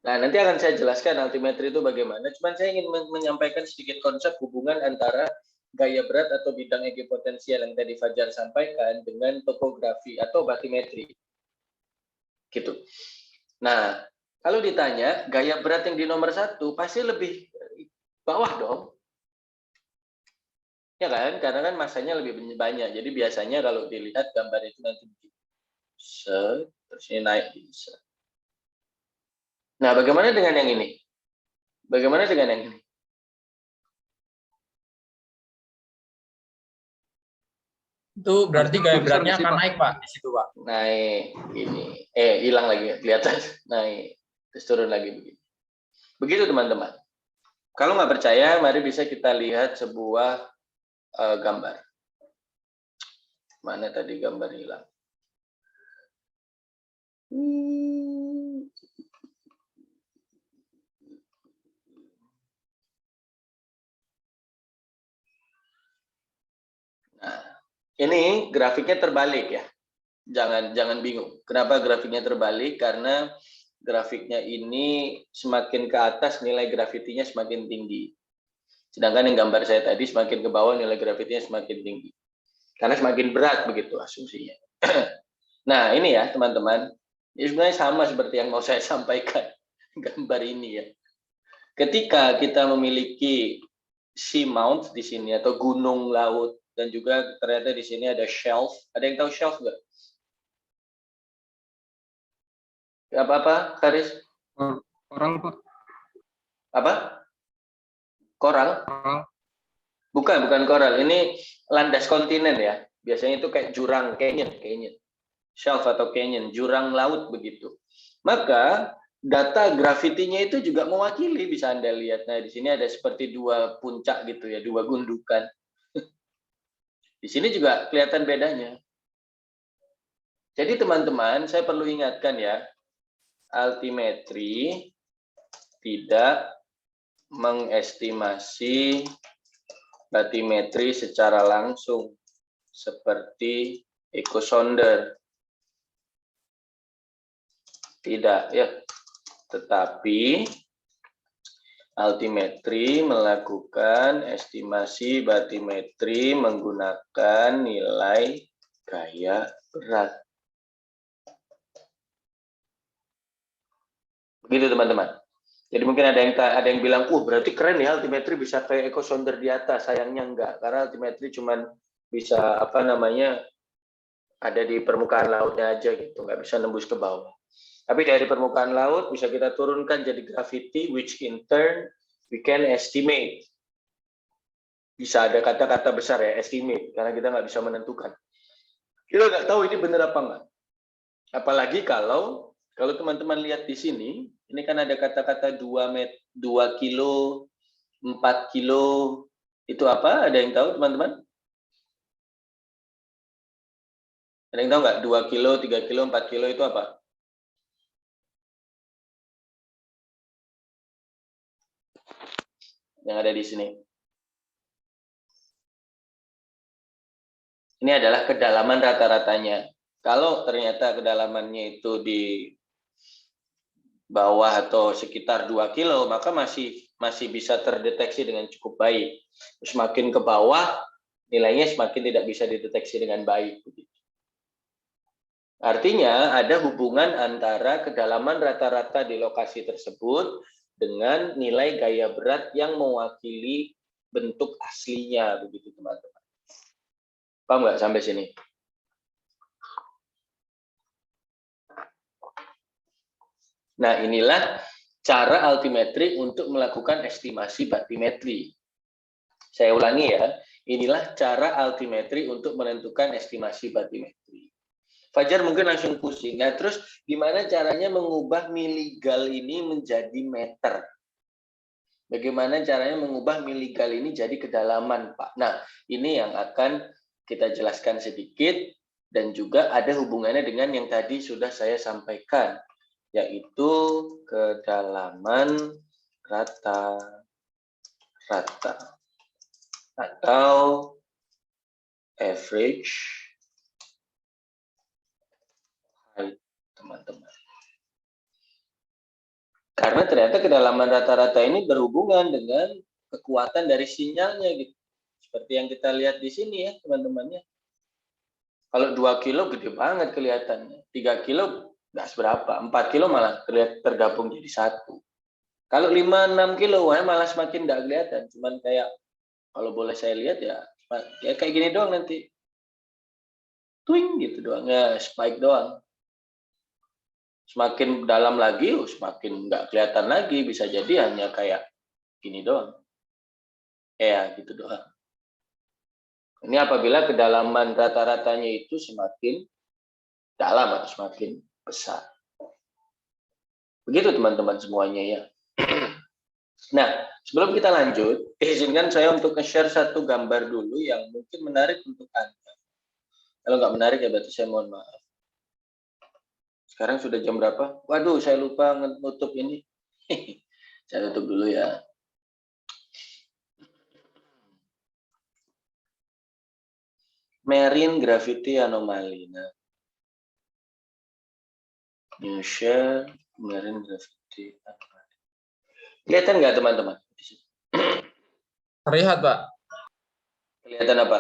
S1: Nah, nanti akan saya jelaskan altimetri itu bagaimana. Cuman saya ingin menyampaikan sedikit konsep hubungan antara gaya berat atau bidang ekipotensial yang tadi Fajar sampaikan dengan topografi atau batimetri. Gitu. Nah, kalau ditanya gaya berat yang di nomor 1 pasti lebih bawah dong. Ya kan? Karena kan masanya lebih banyak. Jadi biasanya kalau dilihat gambar itu nanti terus ini naik bisa. Nah, bagaimana dengan yang ini? Bagaimana dengan yang ini?
S8: Itu berarti gaya beratnya akan naik Pak di situ Pak.
S1: Naik ini. Hilang lagi kelihatan. Naik. Terus turun lagi begini. Begitu teman-teman. Kalau nggak percaya, mari bisa kita lihat sebuah gambar. Mana tadi gambar hilang? Nah, ini grafiknya terbalik ya. Jangan bingung. Kenapa grafiknya terbalik? Karena grafiknya ini semakin ke atas nilai gravitinya semakin tinggi. Sedangkan yang gambar saya tadi semakin ke bawah nilai gravitinya semakin tinggi. Karena semakin berat begitu asumsinya. Nah, ini ya teman-teman. Ini sebenarnya sama seperti yang mau saya sampaikan gambar ini ya. Ketika kita memiliki seamount di sini atau gunung laut dan juga ternyata di sini ada shelf. Ada yang tahu shelf nggak? Apa, Karis?
S8: Koral Pak.
S1: Apa? Koral? Bukan koral. Ini landas kontinen ya. Biasanya itu kayak jurang, canyon. Shelf atau canyon, jurang laut begitu. Maka data gravitinya itu juga mewakili, bisa Anda lihat. Nah, di sini ada seperti dua puncak gitu ya, dua gundukan. Di sini juga kelihatan bedanya. Jadi teman-teman, saya perlu ingatkan ya, altimetri tidak mengestimasi batimetri secara langsung seperti echosonder. Tidak ya. Tetapi altimetri melakukan estimasi batimetri menggunakan nilai gaya berat. Begitu teman-teman. Jadi mungkin ada yang bilang, berarti keren ya altimetri bisa kayak echosonder di atas. Sayangnya enggak, karena altimetri cuman bisa ada di permukaan lautnya aja gitu, nggak bisa nembus ke bawah. Tapi dari permukaan laut bisa kita turunkan jadi gravity, which in turn we can estimate. Bisa ada kata-kata besar ya, estimate, karena kita nggak bisa menentukan. Kita nggak tahu ini benar apa enggak. Apalagi kalau teman-teman lihat di sini, ini kan ada kata-kata 2 kilo, 4 kilo, itu apa? Ada yang tahu teman-teman? Ada yang tahu nggak? 2 kilo, 3 kilo, 4 kilo itu apa? Yang ada di sini. Ini adalah kedalaman rata-ratanya. Kalau ternyata kedalamannya itu di bawah atau sekitar 2 kilo, maka masih bisa terdeteksi dengan cukup baik. Semakin ke bawah, nilainya semakin tidak bisa dideteksi dengan baik. Artinya ada hubungan antara kedalaman rata-rata di lokasi tersebut dengan nilai gaya berat yang mewakili bentuk aslinya, begitu teman-teman. Paham nggak sampai sini? Nah, inilah cara altimetri untuk melakukan estimasi batimetri. Saya ulangi ya, inilah cara altimetri untuk menentukan estimasi batimetri. Fajar mungkin langsung pusing. Nah, terus gimana caranya mengubah miligal ini menjadi meter? Bagaimana caranya mengubah miligal ini jadi kedalaman, Pak? Nah, ini yang akan kita jelaskan sedikit dan juga ada hubungannya dengan yang tadi sudah saya sampaikan, yaitu kedalaman rata-rata atau average height, teman-teman. Karena ternyata kedalaman rata-rata ini berhubungan dengan kekuatan dari sinyalnya gitu. Seperti yang kita lihat di sini ya, teman-temannya. Kalau 2 kilo gede banget kelihatannya. 3 kilo nggak seberapa. 4 kilo malah tergabung jadi satu. Kalau 5-6 kilo malah semakin nggak kelihatan. Cuman kayak, kalau boleh saya lihat ya kayak gini doang nanti. Twing gitu doang. Ya, spike doang. Semakin dalam lagi, semakin nggak kelihatan lagi. Bisa jadi hanya kayak gini doang. Ya, gitu doang. Ini apabila kedalaman rata-ratanya itu semakin dalam atau semakin besar. Begitu teman-teman semuanya ya. Nah, sebelum kita lanjut, izinkan saya untuk nge-share satu gambar dulu yang mungkin menarik untuk Anda. Kalau nggak menarik ya berarti saya mohon maaf. Sekarang sudah jam berapa? Waduh, saya lupa nutup ini. Saya tutup dulu ya. Marine gravity anomaly. Nah, new share marine gravity anomaly. Kelihatan nggak teman-teman?
S8: Terlihat, Pak.
S1: Kelihatan apa?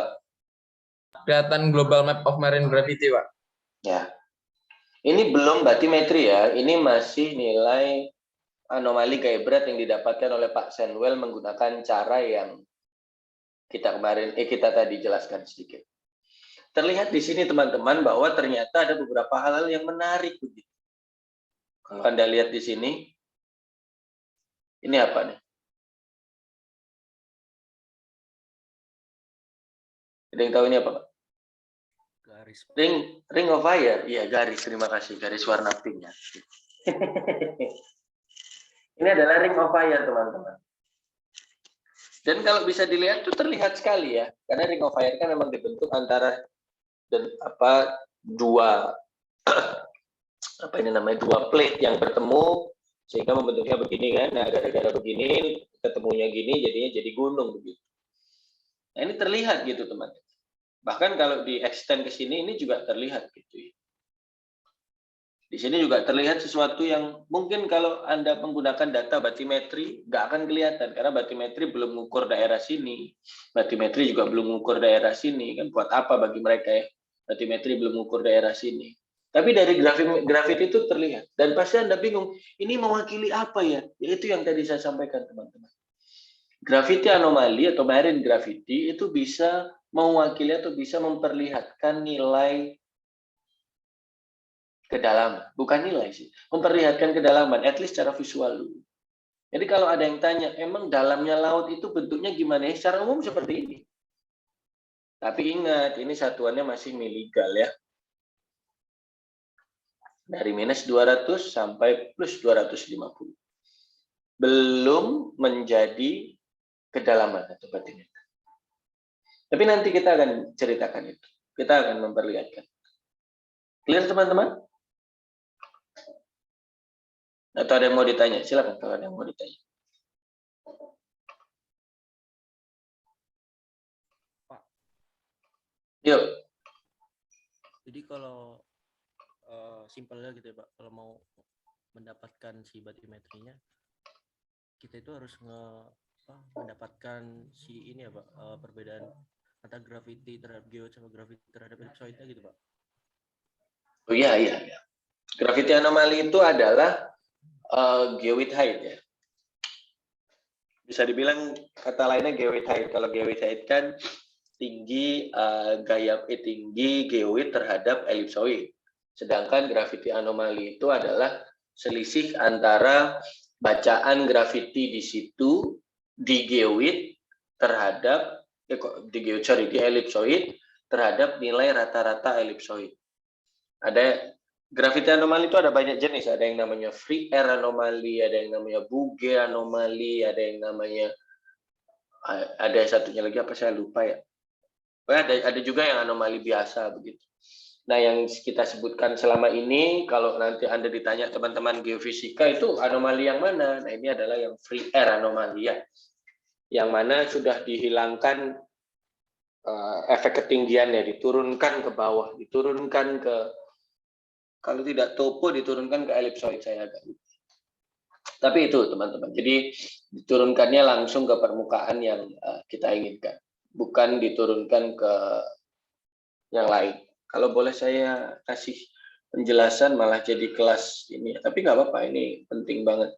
S8: Kelihatan global map of marine gravity, Pak.
S1: Ya. Ini belum batimetri ya. Ini masih nilai anomali gaya berat yang didapatkan oleh Pak Senwell menggunakan cara yang kita tadi jelaskan sedikit. Terlihat di sini teman-teman bahwa ternyata ada beberapa hal-hal yang menarik begitu. Kalau Anda lihat di sini, ini apa nih? Ada yang tahu ini apa, Pak?
S2: Garis.
S1: Ring of fire. Iya, garis. Terima kasih. Garis warna pink ya. Ini adalah ring of fire, teman-teman. Dan kalau bisa dilihat itu terlihat sekali ya. Karena ring of fire kan memang dibentuk antara dua dua plate yang bertemu sehingga membentuknya begini kan. Nah, gara-gara begini ketemunya gini jadinya jadi gunung begitu. Nah, ini terlihat gitu, teman-teman. Bahkan kalau di extend ke sini ini juga terlihat gitu ya. Di sini juga terlihat sesuatu yang mungkin kalau Anda menggunakan data batimetri nggak akan kelihatan karena batimetri belum mengukur daerah sini. Batimetri juga belum mengukur daerah sini, kan buat apa bagi mereka ya? Batimetri belum mengukur daerah sini. Tapi dari grafik itu terlihat dan pasti Anda bingung, ini mewakili apa ya? Yaitu yang tadi saya sampaikan, teman-teman. Gravity anomali atau marine gravity itu bisa mewakili atau bisa memperlihatkan nilai kedalaman, bukan nilai sih, memperlihatkan kedalaman, at least secara visual dulu. Jadi kalau ada yang tanya, emang dalamnya laut itu bentuknya gimana? Secara umum seperti ini. Tapi ingat, ini satuannya masih miligal ya. Dari minus 200 sampai plus 250. Belum menjadi kedalaman atau batimeter. Tapi nanti kita akan ceritakan itu. Kita akan memperlihatkan. Clear teman-teman? Atau ada yang mau ditanya? Silakan kalau ada yang mau ditanya.
S2: Pak.
S1: Yuk.
S2: Jadi kalau simpelnya gitu ya Pak, kalau mau mendapatkan si batimetrinya, kita itu harus mendapatkan si ini ya Pak, perbedaan antara gravity terhadap geoid sama gravity terhadap ellipsoidnya gitu Pak.
S1: Oh iya. Gravity anomali itu adalah geoid height ya. Bisa dibilang kata lainnya geoid height. Kalau geoid height kan tinggi tinggi geoid terhadap ellipsoid. Sedangkan gravity anomali itu adalah selisih antara bacaan graviti di situ di geoid terhadap di elipsoid terhadap nilai rata-rata elipsoid. Ada graviti anomali itu ada banyak jenis, ada yang namanya free air anomali, ada yang namanya Bugge anomali, ada yang namanya satunya lagi apa saya lupa ya. Ada juga yang anomali biasa begitu. Nah, yang kita sebutkan selama ini, kalau nanti Anda ditanya teman-teman geofisika itu anomali yang mana? Nah, ini adalah yang free air anomali ya. Yang mana sudah dihilangkan efek ketinggiannya, diturunkan ke bawah, diturunkan ke, kalau tidak topo, diturunkan ke elipsoid, saya agak lupa. Tapi itu teman-teman, jadi diturunkannya langsung ke permukaan yang kita inginkan, bukan diturunkan ke yang lain. Kalau boleh saya kasih penjelasan malah jadi kelas ini, tapi nggak apa-apa, ini penting banget.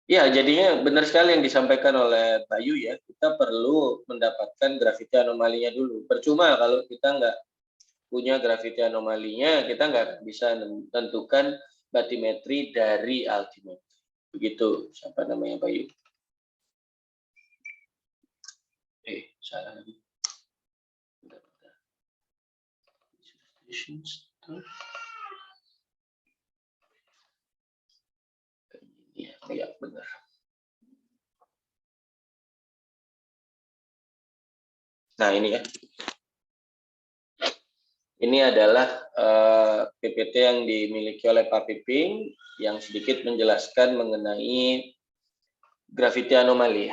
S1: Ya, jadinya benar sekali yang disampaikan oleh Bayu ya, kita perlu mendapatkan graviti anomalinya dulu. Percuma kalau kita nggak punya graviti anomalinya, kita nggak akan bisa menentukan batimetri dari altimetri. Begitu, siapa namanya Bayu? Salah lagi. Iya, benar. Nah, ini ya. Ini adalah PPT yang dimiliki oleh Pak Piping yang sedikit menjelaskan mengenai graviti anomali.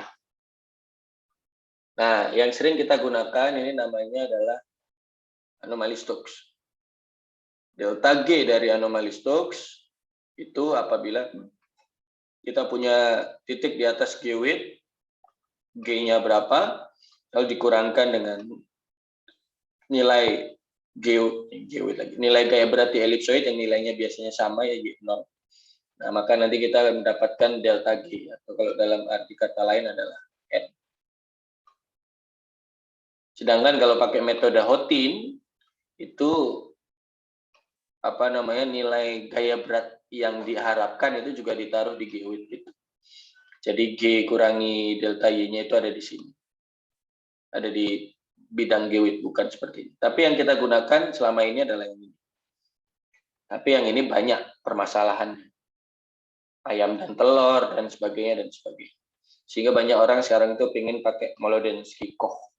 S1: Nah, yang sering kita gunakan ini namanya adalah anomali Stokes. Delta G dari anomali Stokes itu apabila kita punya titik di atas geoid, G-nya berapa, lalu dikurangkan dengan nilai geoid lagi, nilai gaya berat di elipsoid yang nilainya biasanya sama ya G0. Nah, maka nanti kita akan mendapatkan delta G, atau kalau dalam arti kata lain adalah N. Sedangkan kalau pakai metode Houghton, itu nilai gaya berat yang diharapkan itu juga ditaruh di geoid itu. Jadi G kurangi delta Y-nya itu ada di sini. Ada di bidang geoid, bukan seperti ini. Tapi yang kita gunakan selama ini adalah yang ini. Tapi yang ini banyak permasalahannya. Ayam dan telur, dan sebagainya, dan sebagainya. Sehingga banyak orang sekarang itu ingin pakai Molodensky-Koch.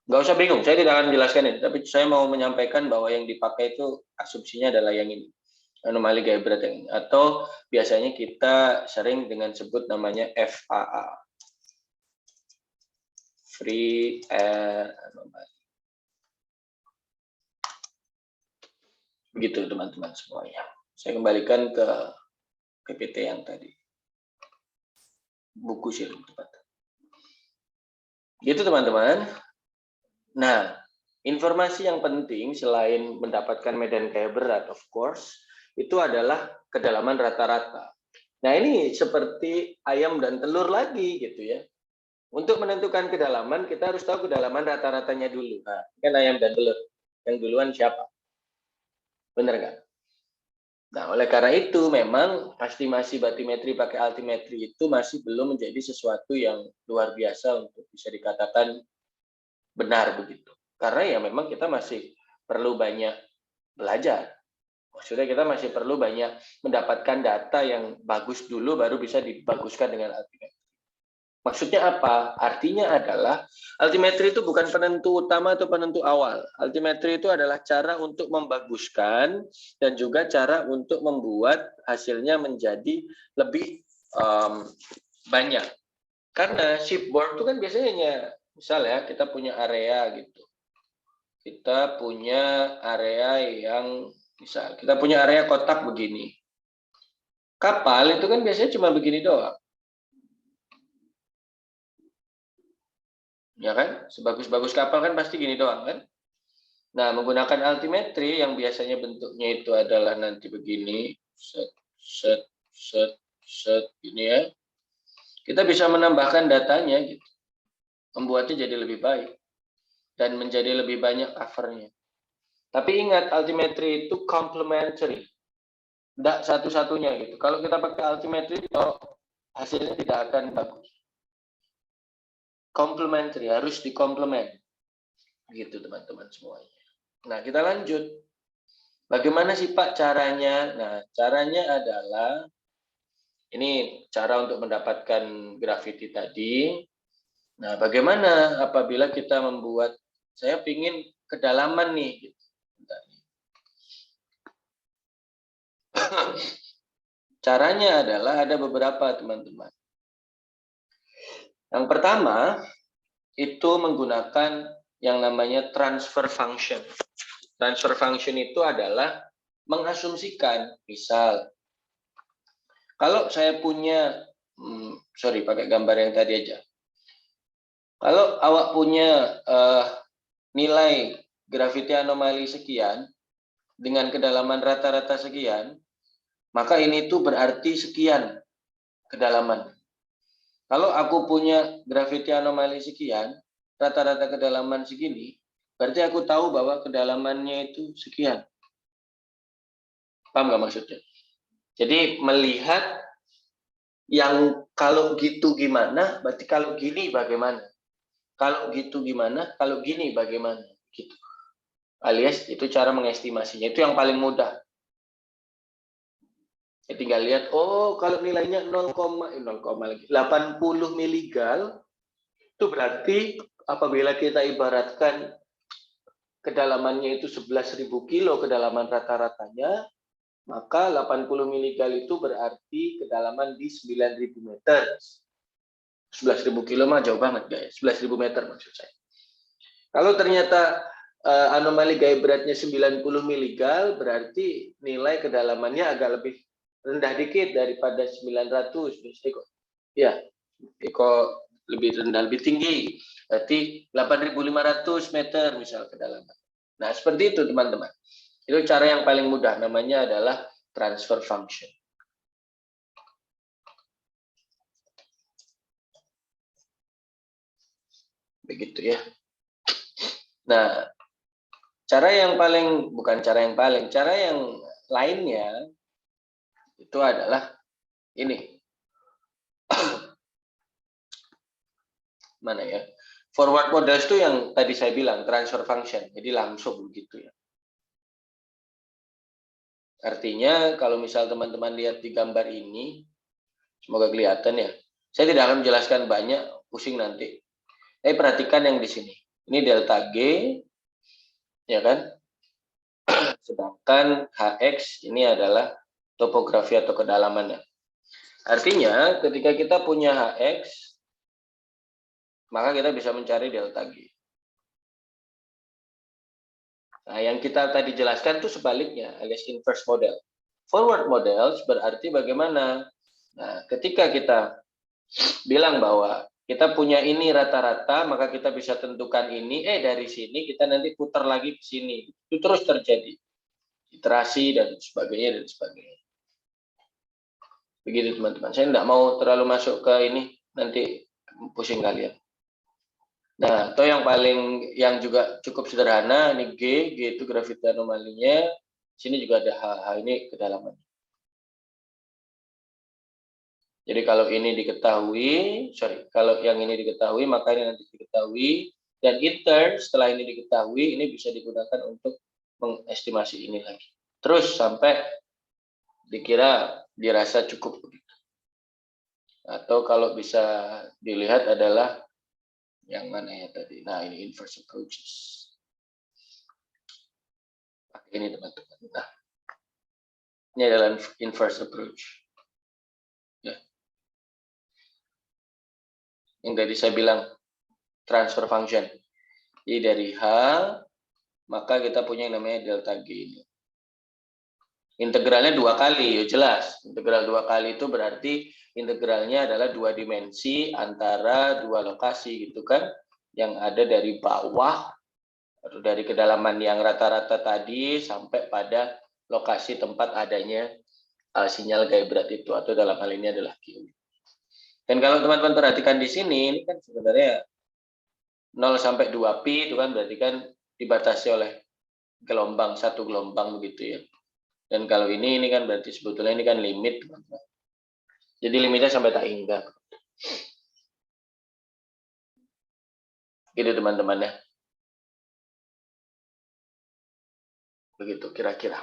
S1: Nggak usah bingung, saya tidak akan menjelaskan ini. Tapi saya mau menyampaikan bahwa yang dipakai itu asumsinya adalah yang ini. Anomali gaya berat yang ini. Atau biasanya kita sering dengan sebut namanya FAA. Free air anomali. Begitu teman-teman semuanya. Saya kembalikan ke PPT yang tadi. Buku sih lebih tepat. Gitu teman-teman. Nah, informasi yang penting selain mendapatkan medan gaya berat, of course, itu adalah kedalaman rata-rata. Nah, ini seperti ayam dan telur lagi gitu ya. Untuk menentukan kedalaman, kita harus tahu kedalaman rata-ratanya dulu. Nah, kan ayam dan telur. Yang duluan siapa? Benar nggak? Nah, oleh karena itu memang estimasi batimetri pakai altimetri itu masih belum menjadi sesuatu yang luar biasa untuk bisa dikatakan benar begitu. Karena ya memang kita masih perlu banyak belajar. Maksudnya kita masih perlu banyak mendapatkan data yang bagus dulu baru bisa dibaguskan dengan altimetri. Maksudnya apa? Artinya adalah altimetri itu bukan penentu utama atau penentu awal. Altimetri itu adalah cara untuk membaguskan dan juga cara untuk membuat hasilnya menjadi lebih banyak. Karena shipboard itu kan biasanya misalnya kita punya area gitu. Kita punya area yang misal kita punya area kotak begini. Kapal itu kan biasanya cuma begini doang. Ya kan? Sebagus-bagus kapal kan pasti gini doang kan? Nah, menggunakan altimetri yang biasanya bentuknya itu adalah nanti begini, set gini ya. Kita bisa menambahkan datanya gitu. Membuatnya jadi lebih baik dan menjadi lebih banyak covernya. Tapi ingat, altimetri itu complementary. Tidak satu-satunya gitu. Kalau kita pakai altimetri, hasilnya tidak akan bagus. Complementary, harus dikomplement. Gitu teman-teman semuanya. Nah, kita lanjut. Bagaimana sih Pak caranya? Nah, caranya adalah, ini cara untuk mendapatkan gravity tadi. Nah, bagaimana apabila kita membuat, saya ingin kedalaman nih. Gitu. Caranya adalah ada beberapa teman-teman. Yang pertama, itu menggunakan yang namanya transfer function. Transfer function itu adalah mengasumsikan, misal, kalau saya punya, pakai gambar yang tadi aja. Kalau awak punya nilai gravity anomali sekian, dengan kedalaman rata-rata sekian, maka ini tuh berarti sekian kedalaman. Kalau aku punya gravity anomali sekian, rata-rata kedalaman segini, berarti aku tahu bahwa kedalamannya itu sekian. Paham nggak maksudnya? Jadi melihat yang kalau gitu gimana, berarti kalau gini bagaimana? Kalau gitu gimana? Kalau gini bagaimana? Gitu. Alias itu cara mengestimasinya, itu yang paling mudah. Ya, tinggal lihat, oh kalau nilainya 80 miligal, itu berarti apabila kita ibaratkan kedalamannya itu 11.000 kilo kedalaman rata-ratanya, maka 80 miligal itu berarti kedalaman di 9.000 meter. 11.000 kilo mah jauh banget guys, 11.000 meter maksud saya. Kalau ternyata anomali gaya beratnya 90 miligal, berarti nilai kedalamannya agak lebih rendah dikit daripada 900. Ya, lebih rendah, lebih tinggi. Berarti 8.500 meter misal kedalaman. Nah, seperti itu teman-teman. Itu cara yang paling mudah, namanya adalah transfer function. Begitu ya. Nah, cara yang lainnya itu adalah ini. Mana ya? Forward models itu yang tadi saya bilang, transfer function. Jadi langsung begitu ya. Artinya kalau misal teman-teman lihat di gambar ini, semoga kelihatan ya. Saya tidak akan menjelaskan banyak, pusing nanti. Tapi perhatikan yang di sini. Ini delta G, ya kan? Sedangkan HX ini adalah topografi atau kedalamannya. Artinya ketika kita punya HX, maka kita bisa mencari delta G. Nah, yang kita tadi jelaskan itu sebaliknya, alias inverse model. Forward models berarti bagaimana? Nah, ketika kita bilang bahwa kita punya ini rata-rata, maka kita bisa tentukan ini, dari sini kita nanti putar lagi ke sini. Itu terus terjadi. Iterasi dan sebagainya. Begitu teman-teman. Saya tidak mau terlalu masuk ke ini, nanti pusing kalian. Nah, atau yang juga cukup sederhana, ini G itu gravity anomalinya, sini juga ada H ini kedalaman. Jadi kalau ini diketahui, kalau yang ini diketahui, maka ini nanti diketahui, dan in turn setelah ini diketahui, ini bisa digunakan untuk mengestimasi ini lagi. Terus sampai dirasa cukup begitu. Atau kalau bisa dilihat adalah yang mana ya tadi? Nah, ini inverse approaches. Pakai ini teman-teman. Nah, ini adalah inverse approach. Ya. Yang tadi saya bilang transfer function. Jadi dari H, maka kita punya yang namanya delta G ini. Integralnya 2 kali, ya jelas. Integral 2 kali itu berarti integralnya adalah 2 dimensi antara 2 lokasi gitu kan, yang ada dari bawah atau dari kedalaman yang rata-rata tadi sampai pada lokasi tempat adanya sinyal gaya berat itu, atau dalam hal ini adalah Q. Dan kalau teman-teman perhatikan di sini, ini kan sebenarnya 0 sampai 2 pi itu kan berarti kan dibatasi oleh gelombang, satu gelombang begitu ya. Dan kalau ini kan berarti sebetulnya ini kan limit, teman-teman. Jadi limitnya sampai tak hingga. Gitu teman-teman ya. Begitu kira-kira.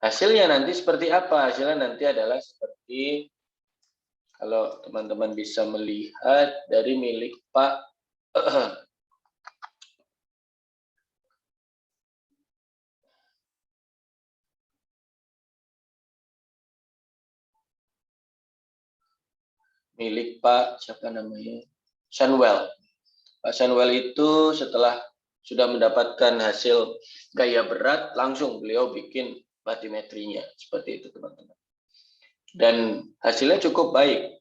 S1: Hasilnya nanti seperti apa? Hasilnya nanti adalah seperti, kalau teman-teman bisa melihat dari milik Pak milik Pak siapa namanya? Shanwell. Pak Shanwell itu setelah sudah mendapatkan hasil gaya berat, langsung beliau bikin batimetrinya. Seperti itu teman-teman. Dan hasilnya cukup baik.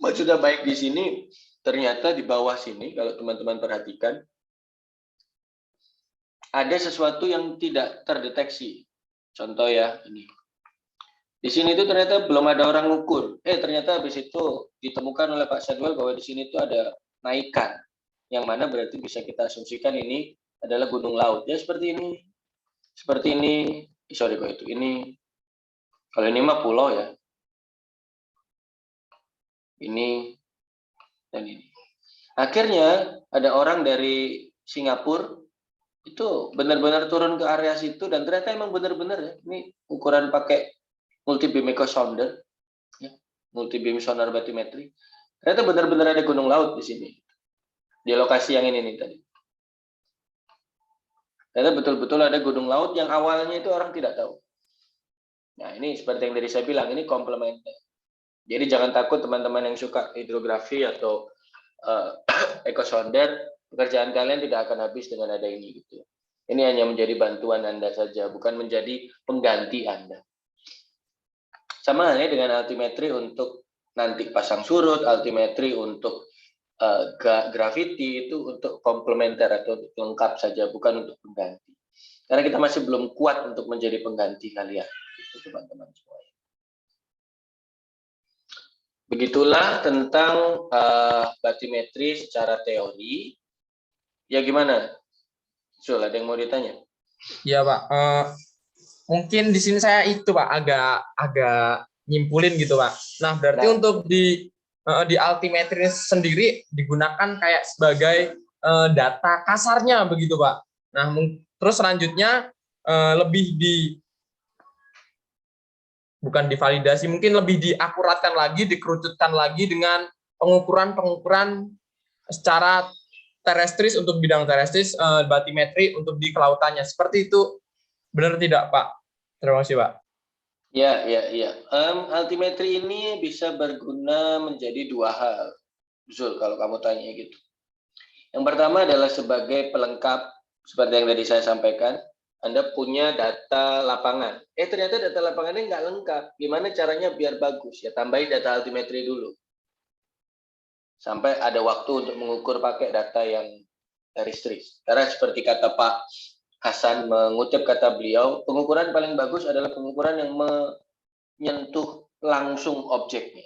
S1: Maksudnya baik di sini, ternyata di bawah sini, kalau teman-teman perhatikan, ada sesuatu yang tidak terdeteksi. Contoh ya, ini. Di sini itu ternyata belum ada orang ngukur. Ternyata habis itu ditemukan oleh Pak Shanwell bahwa di sini itu ada naikan. Yang mana berarti bisa kita asumsikan ini adalah gunung laut. Ya seperti ini. Seperti ini. Sorry kok itu. Ini. Kalau ini mah pulau ya. Ini. Dan ini. Akhirnya ada orang dari Singapura itu benar-benar turun ke area situ dan ternyata emang benar-benar ya. Ini ukuran pakai multi beam echo sounder, ya, multi beam sonar batimetri. Ternyata benar-benar ada gunung laut di sini, di lokasi yang ini nih tadi. Ternyata betul-betul ada gunung laut yang awalnya itu orang tidak tahu. Nah ini seperti yang tadi saya bilang, ini komplementer. Jadi jangan takut teman-teman yang suka hidrografi atau echo sounder, pekerjaan kalian tidak akan habis dengan ada ini gitu. Ini hanya menjadi bantuan Anda saja, bukan menjadi pengganti Anda. Sama halnya dengan altimetri untuk nanti pasang surut, altimetri untuk gravity itu untuk komplementer atau untuk lengkap saja, bukan untuk pengganti. Karena kita masih belum kuat untuk menjadi pengganti kalian, itu teman-teman semua. Begitulah tentang batimetri secara teori. Ya gimana? Sul, ada yang mau ditanya?
S8: Iya Pak. Mungkin di sini saya itu Pak agak nyimpulin gitu Pak. Nah berarti untuk di altimetri sendiri digunakan kayak sebagai data kasarnya begitu Pak. Nah terus selanjutnya lebih bukan divalidasi, mungkin lebih diakuratkan lagi, dikerucutkan lagi dengan pengukuran secara terrestris untuk bidang terrestris, batimetri untuk di kelautannya. Seperti itu. Benar tidak, Pak? Terima kasih, Pak.
S1: Ya. Altimetri ini bisa berguna menjadi dua hal. Zul, kalau kamu tanya gitu. Yang pertama adalah sebagai pelengkap, seperti yang tadi saya sampaikan, Anda punya data lapangan. Ternyata data lapangannya nggak lengkap. Gimana caranya biar bagus? Ya, tambahin data altimetri dulu. Sampai ada waktu untuk mengukur pakai data yang terrestris. Karena seperti kata Pak Hasan, mengutip kata beliau, pengukuran paling bagus adalah pengukuran yang menyentuh langsung objeknya,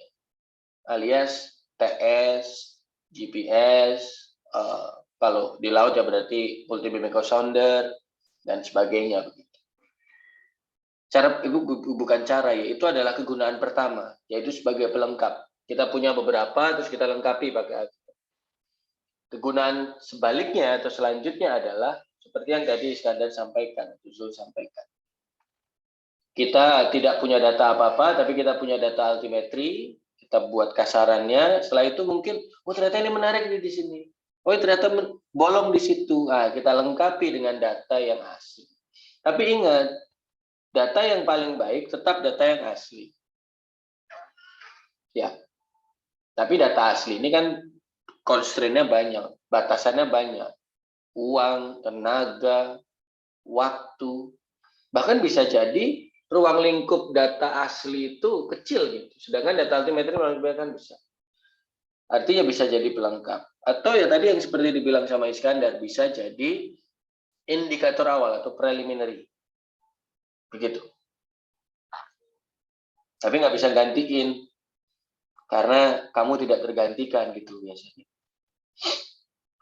S1: alias TS, GPS, kalau di laut ya berarti multi beam echo sounder dan sebagainya begitu. Cara itu bukan cara ya, itu adalah kegunaan pertama, yaitu sebagai pelengkap. Kita punya beberapa terus kita lengkapi pakai. Kegunaan sebaliknya atau selanjutnya adalah seperti yang tadi Iskandar sampaikan, Zul sampaikan. Kita tidak punya data apa-apa, tapi kita punya data altimetri, kita buat kasarannya, setelah itu mungkin, ternyata ini menarik di sini. Ternyata bolong di situ. Kita lengkapi dengan data yang asli. Tapi ingat, data yang paling baik tetap data yang asli. Ya. Tapi data asli ini kan constraint-nya banyak, batasannya banyak. Uang, tenaga, waktu, bahkan bisa jadi ruang lingkup data asli itu kecil gitu, sedangkan data altimetri kan besar. Artinya bisa jadi pelengkap. Atau ya tadi yang seperti dibilang sama Iskandar, bisa jadi indikator awal atau preliminary. Begitu. Tapi nggak bisa gantiin, karena kamu tidak tergantikan gitu biasanya.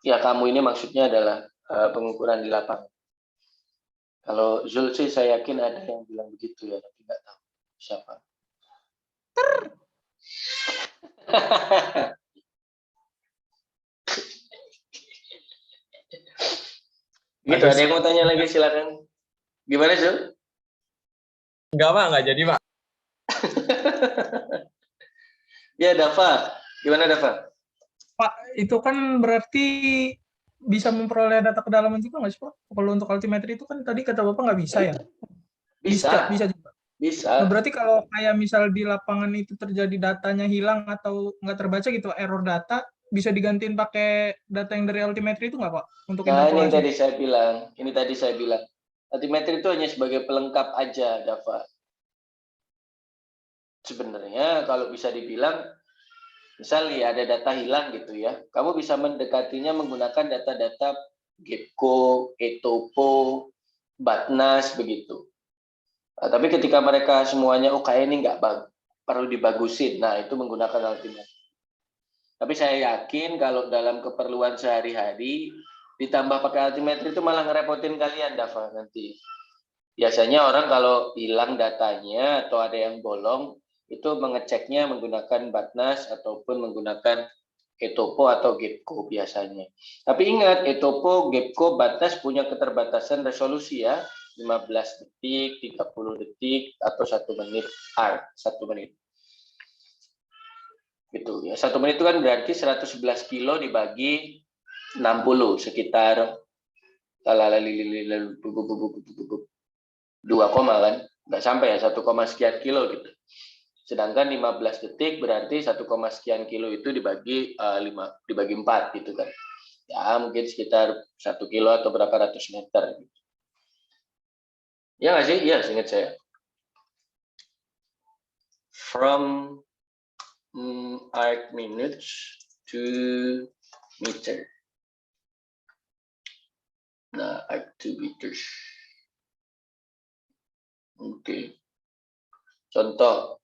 S1: Ya kamu ini maksudnya adalah pengukuran di lapangan. Kalau Zul sih saya yakin ada yang bilang begitu ya, tapi nggak tahu siapa. Gitu, ada yang mau tanya lagi silakan. Gimana Zul?
S8: Enggak Pak, enggak jadi Pak.
S1: Ya Dava, gimana Dava?
S9: Pak, itu kan berarti bisa memperoleh data kedalaman juga nggak sih Pak? Kalau untuk altimetri itu kan tadi kata Bapak nggak bisa ya?
S1: Bisa,
S9: Bisa juga.
S1: bisa.
S9: Nah, berarti kalau kayak misal di lapangan itu terjadi datanya hilang atau nggak terbaca gitu, error data, bisa digantiin pakai data yang dari altimetri itu nggak Pak? Untuk
S1: Nah, ini yang
S9: interpolasi?
S1: tadi saya bilang. Altimetri itu hanya sebagai pelengkap aja, Dava. Sebenarnya kalau bisa dibilang, misal ya ada data hilang gitu ya, kamu bisa mendekatinya menggunakan data-data GEPCO, ETOPO, BATNAS begitu. Nah, tapi ketika mereka semuanya kayak ini nggak perlu dibagusin, nah itu menggunakan altimetri. Tapi saya yakin kalau dalam keperluan sehari-hari ditambah pakai altimetri itu malah ngerepotin kalian, Dava, nanti. Biasanya orang kalau hilang datanya atau ada yang bolong, itu mengeceknya menggunakan BATNAS ataupun menggunakan ETOPO atau GEPCO biasanya. Tapi ingat, ETOPO, GEPCO, BATNAS punya keterbatasan resolusi ya, 15 detik, 30 detik, atau 1 menit, 1 menit. Gitu ya. 1 menit itu kan berarti 111 kilo dibagi 60, sekitar 2 koma kan, nggak sampai ya 1, sekian kilo gitu. Sedangkan 15 detik berarti 1, sekian kilo itu dibagi 4 gitu kan. Ya mungkin sekitar 1 kilo atau berapa ratus meter. Gitu. Ya nggak sih? Iya, ingat saya. From arc minutes to meter. Nah, arc to meters. Oke. Contoh,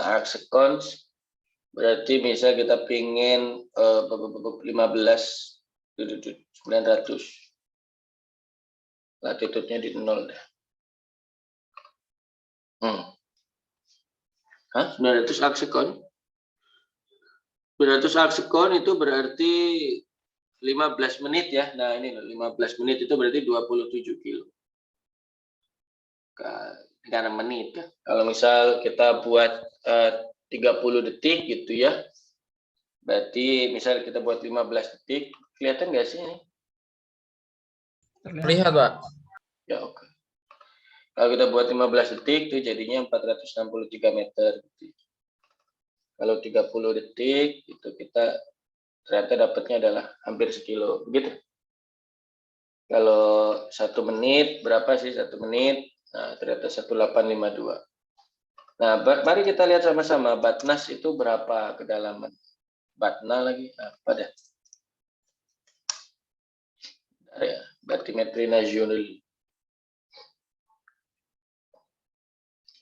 S1: arc seconds berarti misal kita pingin 15 900. Latitude-nya di 0 dah. 900 arc second? 900 arc second itu berarti 15 menit ya. Nah, ini loh, 15 menit itu berarti 27 kilo. Karena menit ya. Kalau misal kita buat 30 detik gitu ya. Berarti misal kita buat 15 detik, kelihatan nggak sih ini?
S8: Terlihat Pak.
S1: Ya oke. Kalau kita buat 15 detik itu jadinya 463 meter. Kalau 30 detik itu kita ternyata dapatnya adalah hampir sekilo, begitu. Kalau 1 menit berapa sih 1 menit? Nah, ternyata 1852. Nah, mari kita lihat sama-sama BATNAS itu berapa kedalaman. BATNA lagi apa dah? Ya, batimetri nasional.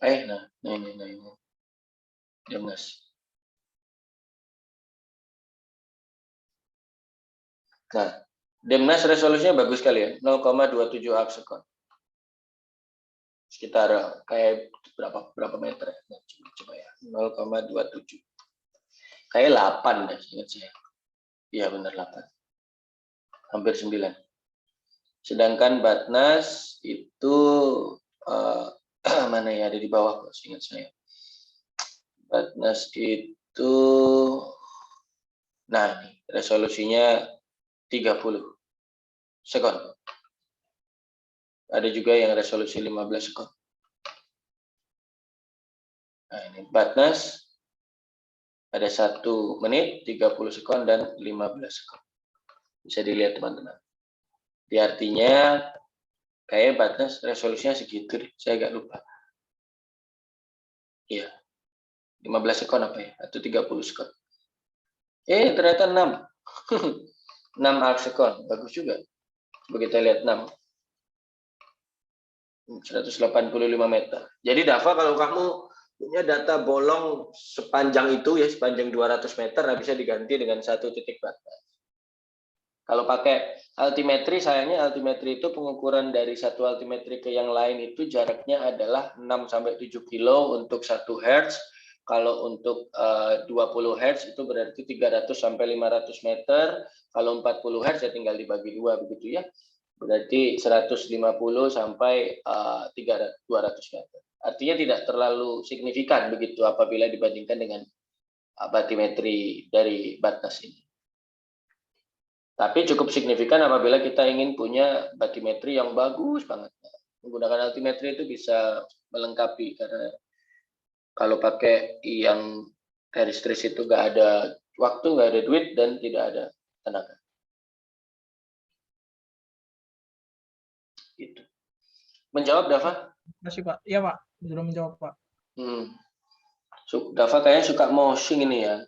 S1: Nah ini. Demnas. Nah, Demnas resolusinya bagus sekali ya, 0,27 arc second. Sekitar kayak berapa meter ya? Nah, coba ya, 0,27. Kayak 8 deh, ingat saya. Iya benar 8. Hampir 9. Sedangkan BATNAS itu mana ya, ada di bawah kok, ingat saya. BATNAS itu, nah ini resolusinya 30 sekon. Ada juga yang resolusi 15 sekon. Nah ini BATNAS ada 1 menit, 30 sekon, dan 15 sekon. Bisa dilihat teman-teman. Di artinya kayak BATNAS resolusinya segitu deh, saya agak lupa. Iya. 15 sekon apa ya? Atau 30 sekon. Ternyata 6. 6 arc second, bagus juga. Coba kita lihat 6. 185 meter. Jadi Dava, kalau kamu punya data bolong sepanjang itu ya, sepanjang 200 meter, nah bisa diganti dengan 1 titik BATNAS. Kalau pakai altimetri, sayangnya altimetri itu pengukuran dari satu altimetri ke yang lain itu jaraknya adalah 6-7 kilo untuk 1 Hz. Kalau untuk 20 Hz itu berarti 300-500 meter. Kalau 40 Hz ya tinggal dibagi 2 begitu ya. Berarti 150 sampai 200 meter. Artinya tidak terlalu signifikan begitu apabila dibandingkan dengan batimetri dari Batnas ini. Tapi cukup signifikan apabila kita ingin punya batimetri yang bagus banget. Menggunakan altimetri itu bisa melengkapi, karena kalau pakai yang teristris itu nggak ada waktu, nggak ada duit, dan tidak ada tenaga. Gitu. Menjawab, Dava?
S9: Terima kasih, Pak. Iya, Pak. Sudah menjawab, Pak.
S1: Dava kayaknya suka moshing ini ya.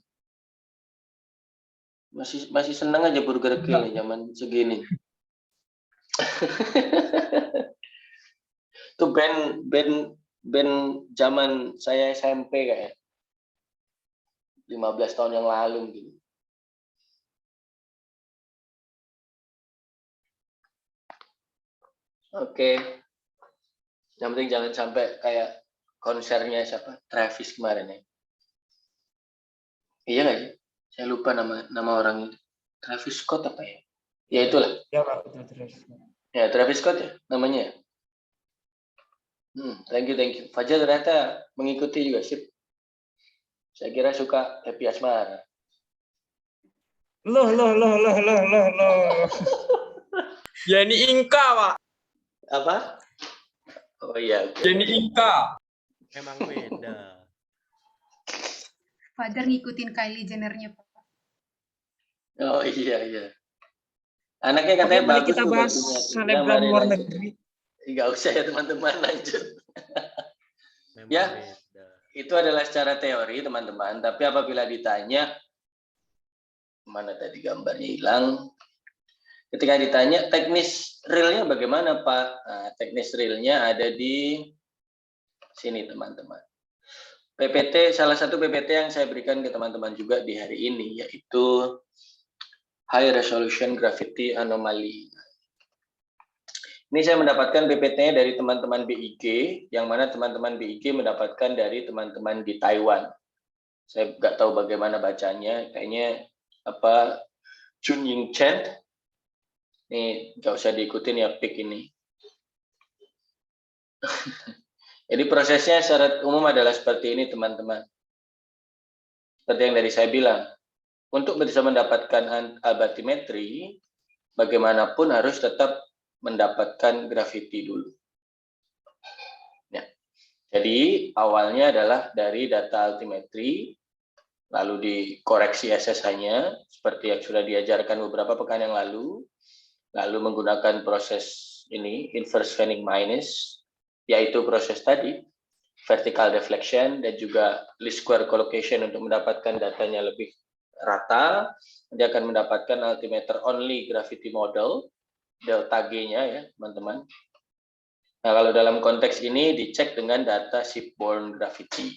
S1: Masih senang aja burger kill nih zaman segini. Itu band zaman saya SMP kayak 15 tahun yang lalu gitu. Oke. Yang penting jangan sampai kayak konsernya siapa? Travis kemarin ya. Iya nggak sih? Saya lupa nama orang itu. Travis Scott apa ya? Ya itulah.
S6: Ya Pak, betul Travis.
S1: Ya Travis Scott ya namanya. Thank you. Fajar ternyata mengikuti juga, sip. Saya kira suka Happy Asmara.
S6: Loh.
S8: Ya ini Inka, Pak.
S1: Apa? Oh iya. Okay.
S8: Jenny Inka.
S2: Memang beda.
S5: Fajar ngikutin Kylie Jenner-nya, Pak.
S1: Oh iya. Anaknya katanya
S6: Oke, mari
S1: bagus
S6: kita
S1: tuh
S6: bahas
S1: bajunya.
S6: selebgram luar negeri.
S1: Nggak usah ya teman-teman, lanjut.
S2: Memang
S1: Ya,
S2: beda.
S1: itu adalah secara teori teman-teman. Tapi apabila ditanya, mana tadi gambarnya hilang. Ketika ditanya teknis realnya bagaimana Pak? Nah, teknis realnya ada di sini teman-teman. PPT, salah satu PPT yang saya berikan ke teman-teman juga di hari ini, yaitu High Resolution Gravity Anomaly. Ini saya mendapatkan PPT-nya dari teman-teman BIG, yang mana teman-teman BIG mendapatkan dari teman-teman di Taiwan. Saya nggak tahu bagaimana bacanya, kayaknya apa Chun Ying Chen. Ini nggak usah diikutin ya pik ini. Jadi prosesnya secara umum adalah seperti ini teman-teman. Seperti yang dari saya bilang, untuk bisa mendapatkan batimetri, bagaimanapun harus tetap mendapatkan gravity dulu. Ya. Jadi awalnya adalah dari data altimetri, lalu dikoreksi SSH-nya, seperti yang sudah diajarkan beberapa pekan yang lalu menggunakan proses ini, inverse fanning minus, yaitu proses tadi, vertical deflection, dan juga least square collocation untuk mendapatkan datanya lebih rata. Dia akan mendapatkan altimeter only gravity model, delta G-nya ya teman-teman. Nah kalau dalam konteks ini dicek dengan data shipborne gravity.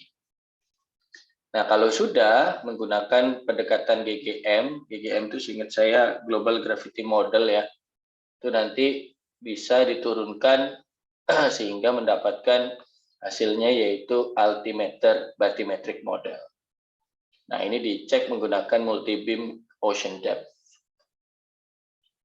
S1: Nah kalau sudah menggunakan pendekatan GGM itu seingat saya Global Gravity Model ya, itu nanti bisa diturunkan sehingga mendapatkan hasilnya yaitu altimeter bathymetric model. Nah ini dicek menggunakan multi-beam ocean depth.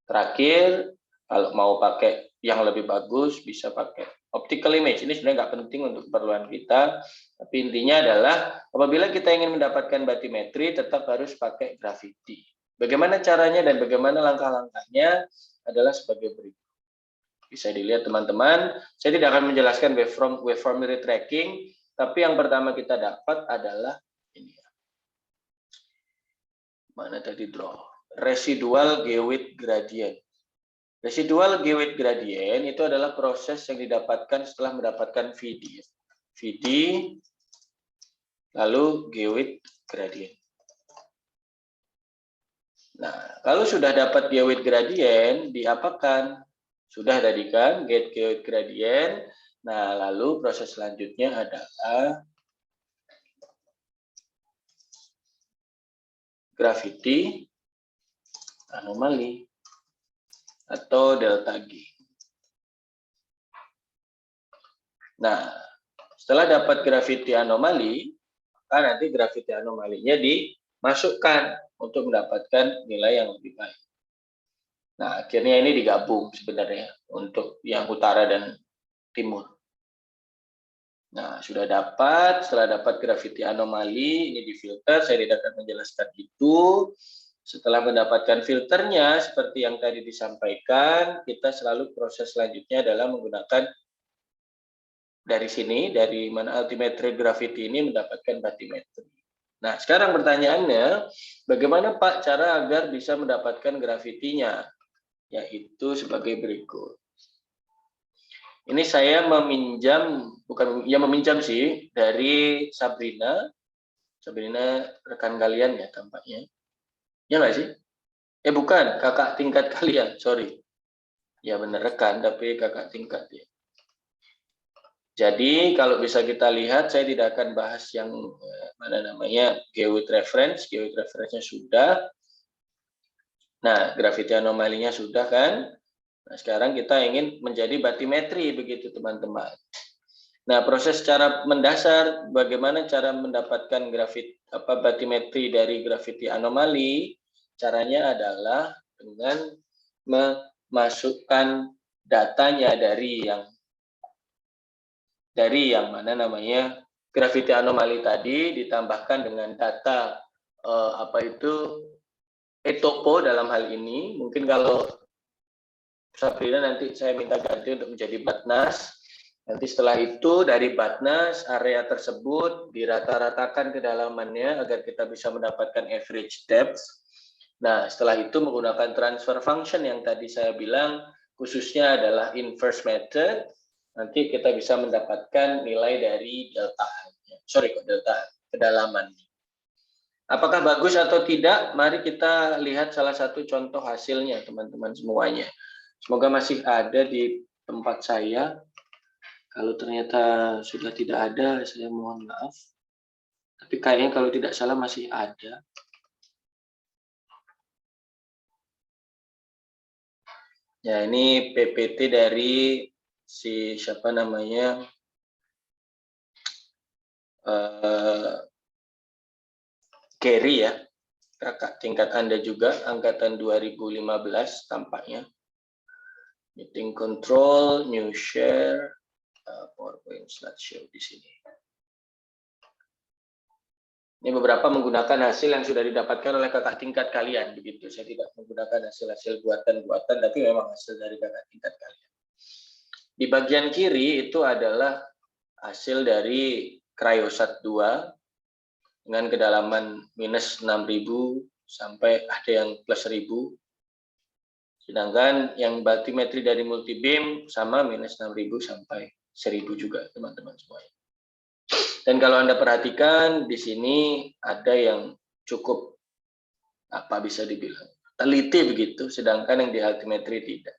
S1: Terakhir, kalau mau pakai yang lebih bagus bisa pakai optical image. Ini sebenarnya nggak penting untuk keperluan kita, tapi intinya adalah apabila kita ingin mendapatkan bathymetry tetap harus pakai gravity. Bagaimana caranya dan bagaimana langkah-langkahnya adalah sebagai berikut. Bisa dilihat teman-teman, saya tidak akan menjelaskan waveform mirror tracking, tapi yang pertama kita dapat adalah ini. Mana tadi draw? Residual G-width gradient. Residual G-width gradient itu adalah proses yang didapatkan setelah mendapatkan VD. VD, lalu G-width gradient. Nah, kalau sudah dapat G-width gradient, diapakan? Sudah tadi kan, get G-width gradient. Nah, lalu proses selanjutnya adalah gravity anomaly. atau delta G. Nah, setelah dapat gravity anomali, maka nanti gravity anomalinya dimasukkan untuk mendapatkan nilai yang lebih baik. Nah, akhirnya ini digabung sebenarnya untuk yang utara dan timur. Nah, setelah dapat gravity anomali, ini difilter, saya tidak akan menjelaskan itu. Setelah mendapatkan filternya, seperti yang tadi disampaikan, kita selalu proses selanjutnya adalah menggunakan dari sini, dari mana altimetri gravity ini mendapatkan batimetri. Nah, sekarang pertanyaannya, bagaimana Pak cara agar bisa mendapatkan gravitinya? Yaitu sebagai berikut. Ini saya meminjam, meminjam sih, dari Sabrina. Sabrina rekan kalian ya tampaknya. Ya nggak sih? Bukan, kakak tingkat kalian, sorry. Ya benar rekan, tapi kakak tingkat ya. Jadi kalau bisa kita lihat, saya tidak akan bahas yang geoid reference. Geoid reference-nya sudah. Nah, gravity anomalinya sudah kan? Nah, sekarang kita ingin menjadi batimetri begitu teman-teman. Nah, proses cara mendasar bagaimana cara mendapatkan batimetri dari gravity anomali? Caranya adalah dengan memasukkan datanya dari yang gravity anomali tadi ditambahkan dengan data topo dalam hal ini. Mungkin kalau Sabrina nanti saya minta ganti untuk menjadi Batnas. Nanti setelah itu dari Batnas area tersebut dirata-ratakan kedalamannya agar kita bisa mendapatkan average depth. Nah, setelah itu menggunakan transfer function yang tadi saya bilang khususnya adalah inverse method. Nanti kita bisa mendapatkan nilai dari kedalaman. Apakah bagus atau tidak? Mari kita lihat salah satu contoh hasilnya teman-teman semuanya. Semoga masih ada di tempat saya. Kalau ternyata sudah tidak ada, saya mohon maaf. Tapi kayaknya kalau tidak salah masih ada. Ya, ini PPT dari siapa namanya? Gary ya. Kakak tingkat Anda juga, angkatan 2015 tampaknya. Meeting control, new share, PowerPoint slideshow di sini. Ini beberapa menggunakan hasil yang sudah didapatkan oleh kakak tingkat kalian, begitu. Saya tidak menggunakan hasil-hasil buatan-buatan, tapi memang hasil dari kakak tingkat kalian. Di bagian kiri itu adalah hasil dari Cryosat 2 dengan kedalaman minus 6.000 sampai ada yang plus 1.000. Sedangkan yang batimetri dari multibeam sama minus 6.000 sampai 1.000 juga, teman-teman semuanya. Dan kalau Anda perhatikan di sini ada yang cukup bisa dibilang teliti begitu, sedangkan yang di altimetri tidak.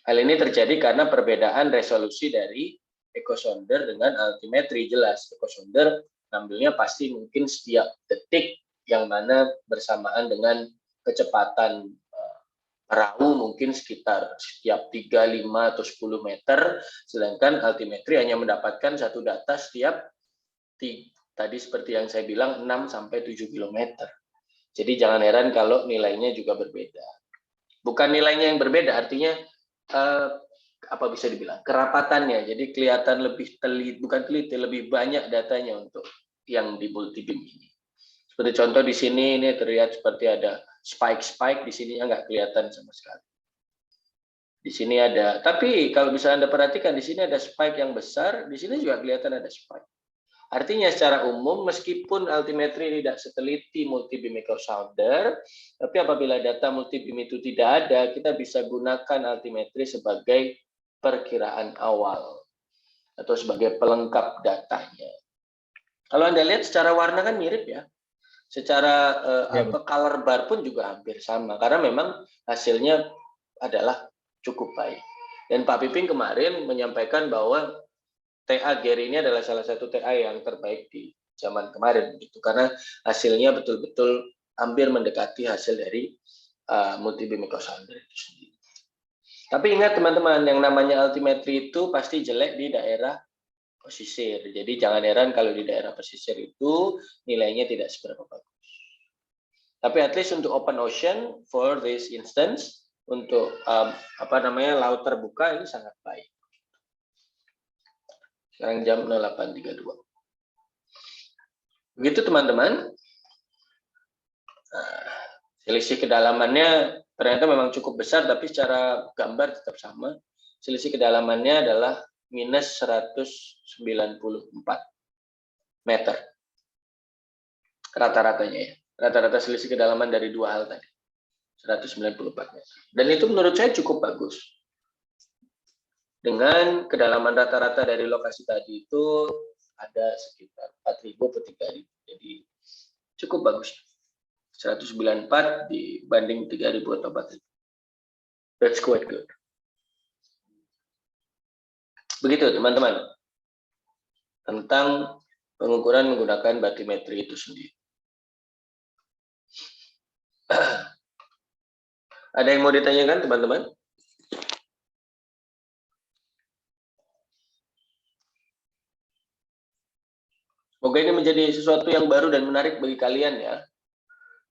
S1: Hal ini terjadi karena perbedaan resolusi dari echosonder dengan altimetri. Jelas echosonder ngambilnya pasti mungkin setiap detik yang mana bersamaan dengan kecepatan perahu mungkin sekitar setiap 3, 5, atau 10 meter, sedangkan altimetri hanya mendapatkan satu data setiap tadi seperti yang saya bilang 6 sampai 7 km. Jadi jangan heran kalau nilainya juga berbeda. Bukan nilainya yang berbeda, artinya bisa dibilang kerapatannya. Jadi kelihatan lebih teliti, lebih banyak datanya untuk yang di multibeam ini. Seperti contoh di sini ini terlihat seperti ada spike di sini nggak kelihatan sama sekali. Di sini ada, tapi kalau bisa Anda perhatikan di sini ada spike yang besar, di sini juga kelihatan ada spike. Artinya secara umum meskipun altimetri tidak seteliti multibeam echosounder, tapi apabila data multibeam itu tidak ada, kita bisa gunakan altimetri sebagai perkiraan awal atau sebagai pelengkap datanya. Kalau Anda lihat secara warna kan mirip ya. Secara color bar pun juga hampir sama karena memang hasilnya adalah cukup baik. Dan Pak Piping kemarin menyampaikan bahwa TA Gary ini adalah salah satu TA yang terbaik di zaman kemarin gitu karena hasilnya betul-betul hampir mendekati hasil dari multibeam echosounder itu sendiri. Tapi ingat teman-teman, yang namanya altimetri itu pasti jelek di daerah pesisir. Jadi jangan heran kalau di daerah pesisir itu nilainya tidak seberapa bagus. Tapi at least untuk open ocean, for this instance, untuk laut terbuka ini sangat baik. Sekarang jam 08.32. Begitu teman-teman. Selisih kedalamannya ternyata memang cukup besar, tapi secara gambar tetap sama. Selisih kedalamannya adalah minus 194 meter. Rata-ratanya ya. Rata-rata selisih kedalaman dari dua hal tadi. 194 meter. Dan itu menurut saya cukup bagus. Dengan kedalaman rata-rata dari lokasi tadi itu ada sekitar 4.000 atau 3.000. Jadi cukup bagus. 194 dibanding 3.000 atau 4.000. That's quite good. Begitu teman-teman. Tentang pengukuran menggunakan batimetri itu sendiri. Ada yang mau ditanyakan teman-teman? Semoga ini menjadi sesuatu yang baru dan menarik bagi kalian ya.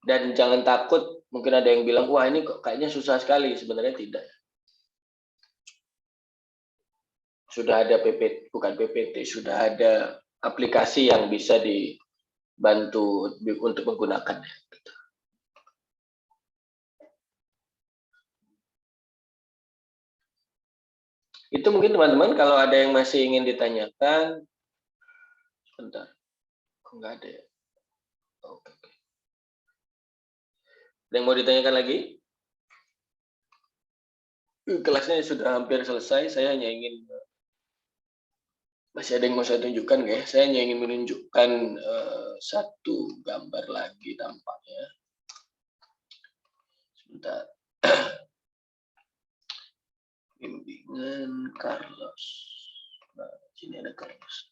S1: Dan jangan takut, mungkin ada yang bilang, wah ini kok kayaknya susah sekali. Sebenarnya tidak. Sudah ada PPT, sudah ada aplikasi yang bisa dibantu untuk menggunakannya. Itu mungkin teman-teman, kalau ada yang masih ingin ditanyakan, sebentar, kok nggak ada ya? Oke. Ada yang mau ditanyakan lagi? Kelasnya sudah hampir selesai, saya hanya ingin, masih ada yang mau saya tunjukkan nggak ya? Saya hanya ingin menunjukkan satu gambar lagi tampaknya. Sebentar. Bimbingan Carlos. Nah, sini ada Carlos.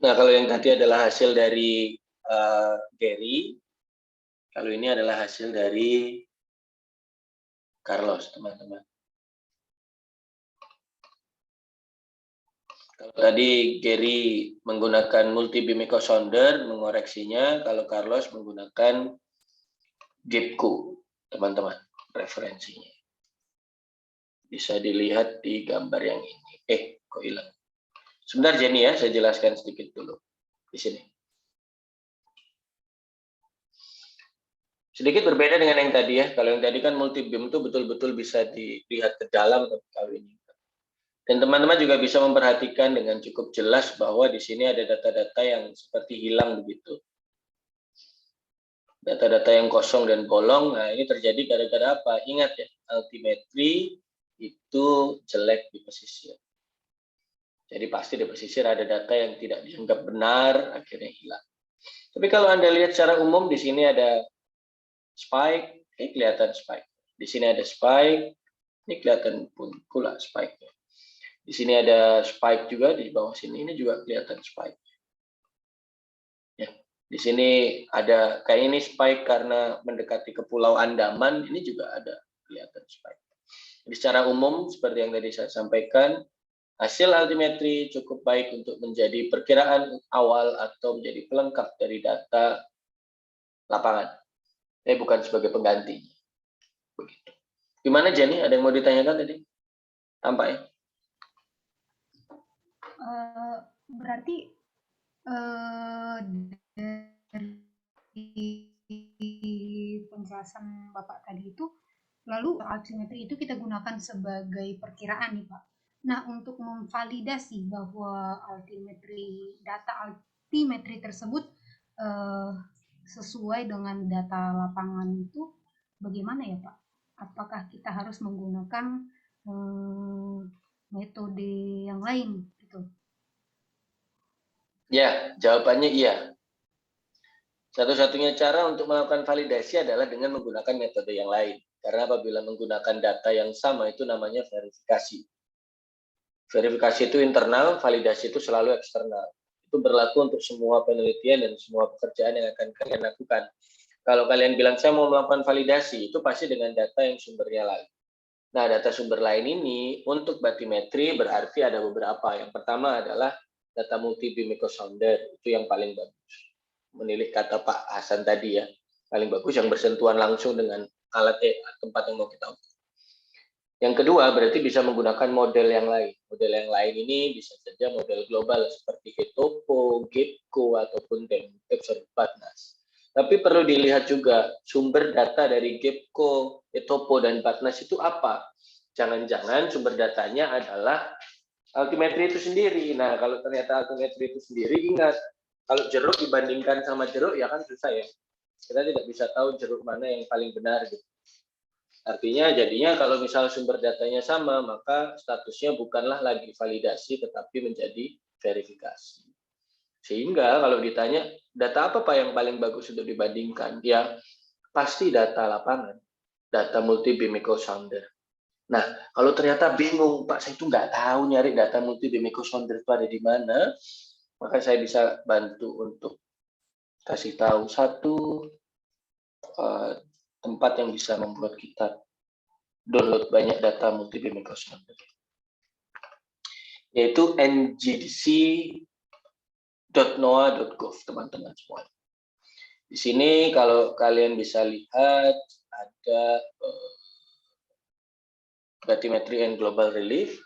S1: Nah, kalau yang tadi adalah hasil dari Gary, kalau ini adalah hasil dari Carlos, teman-teman. Kalau tadi Gary menggunakan multi beam echo sounder mengoreksinya, kalau Carlos menggunakan GIPCU, teman-teman, referensinya. Bisa dilihat di gambar yang ini. Kok hilang? Sebentar Jenny ya, saya jelaskan sedikit dulu di sini. Sedikit berbeda dengan yang tadi ya. Kalau yang tadi kan multi beam itu betul-betul bisa dilihat ke dalam, tapi kalau ini. Dan teman-teman juga bisa memperhatikan dengan cukup jelas bahwa di sini ada data-data yang seperti hilang begitu. Data-data yang kosong dan bolong. Nah, ini terjadi gara-gara apa? Ingat ya, altimetri itu jelek di pesisir. Jadi pasti di pesisir ada data yang tidak dianggap benar, akhirnya hilang. Tapi kalau Anda lihat secara umum, di sini ada spike, ini kelihatan spike. Di sini ada spike, ini kelihatan pula spike-nya. Di sini ada spike juga, di bawah sini ini juga kelihatan spike. Ya, di sini ada, kayak ini spike karena mendekati ke Pulau Andaman, ini juga ada kelihatan spike. Jadi secara umum, seperti yang tadi saya sampaikan, hasil altimetri cukup baik untuk menjadi perkiraan awal atau menjadi pelengkap dari data lapangan. Bukan sebagai penggantinya. Begitu. Gimana Jenny? Ada yang mau ditanyakan tadi? Tampaknya.
S5: Berarti dari penjelasan Bapak tadi itu, lalu altimetri itu kita gunakan sebagai perkiraan nih Pak. Nah, untuk memvalidasi bahwa data altimetri tersebut sesuai dengan data lapangan itu, bagaimana ya Pak? Apakah kita harus menggunakan metode yang lain gitu?
S1: Ya, jawabannya iya. Satu-satunya cara untuk melakukan validasi adalah dengan menggunakan metode yang lain. Karena apabila menggunakan data yang sama itu namanya verifikasi. Verifikasi itu internal, validasi itu selalu eksternal. Itu berlaku untuk semua penelitian dan semua pekerjaan yang akan kalian lakukan. Kalau kalian bilang saya mau melakukan validasi, itu pasti dengan data yang sumbernya lain. Nah, data sumber lain ini untuk batimetri berarti ada beberapa. Yang pertama adalah data multi beam echo sounder, itu yang paling bagus. Menilik kata Pak Hasan tadi ya, paling bagus yang bersentuhan langsung dengan alat tempat yang mau kita ukur. Yang kedua berarti bisa menggunakan model yang lain. Model yang lain ini bisa saja model global seperti Etopo, Gepco, ataupun Temtep serta Batnas. Tapi perlu dilihat juga sumber data dari Gepco, Etopo, dan Batnas itu apa. Jangan-jangan sumber datanya adalah altimetri itu sendiri. Nah, kalau ternyata altimetri itu sendiri, ingat, kalau jeruk dibandingkan sama jeruk, ya kan susah ya. Kita tidak bisa tahu jeruk mana yang paling benar gitu. Artinya jadinya kalau misal sumber datanya sama, maka statusnya bukanlah lagi validasi, tetapi menjadi verifikasi. Sehingga kalau ditanya, data apa Pak yang paling bagus untuk dibandingkan? Ya, pasti data lapangan, data multi beam echo sounder. Nah, kalau ternyata bingung, Pak, saya itu nggak tahu nyari data multi beam echo sounder itu ada di mana, maka saya bisa bantu untuk kasih tahu satu tempat yang bisa membuat kita download banyak data multi beam echo sounder, yaitu ngdc.noaa.gov, teman-teman semua. Di sini kalau kalian bisa lihat ada bathymetry and global relief.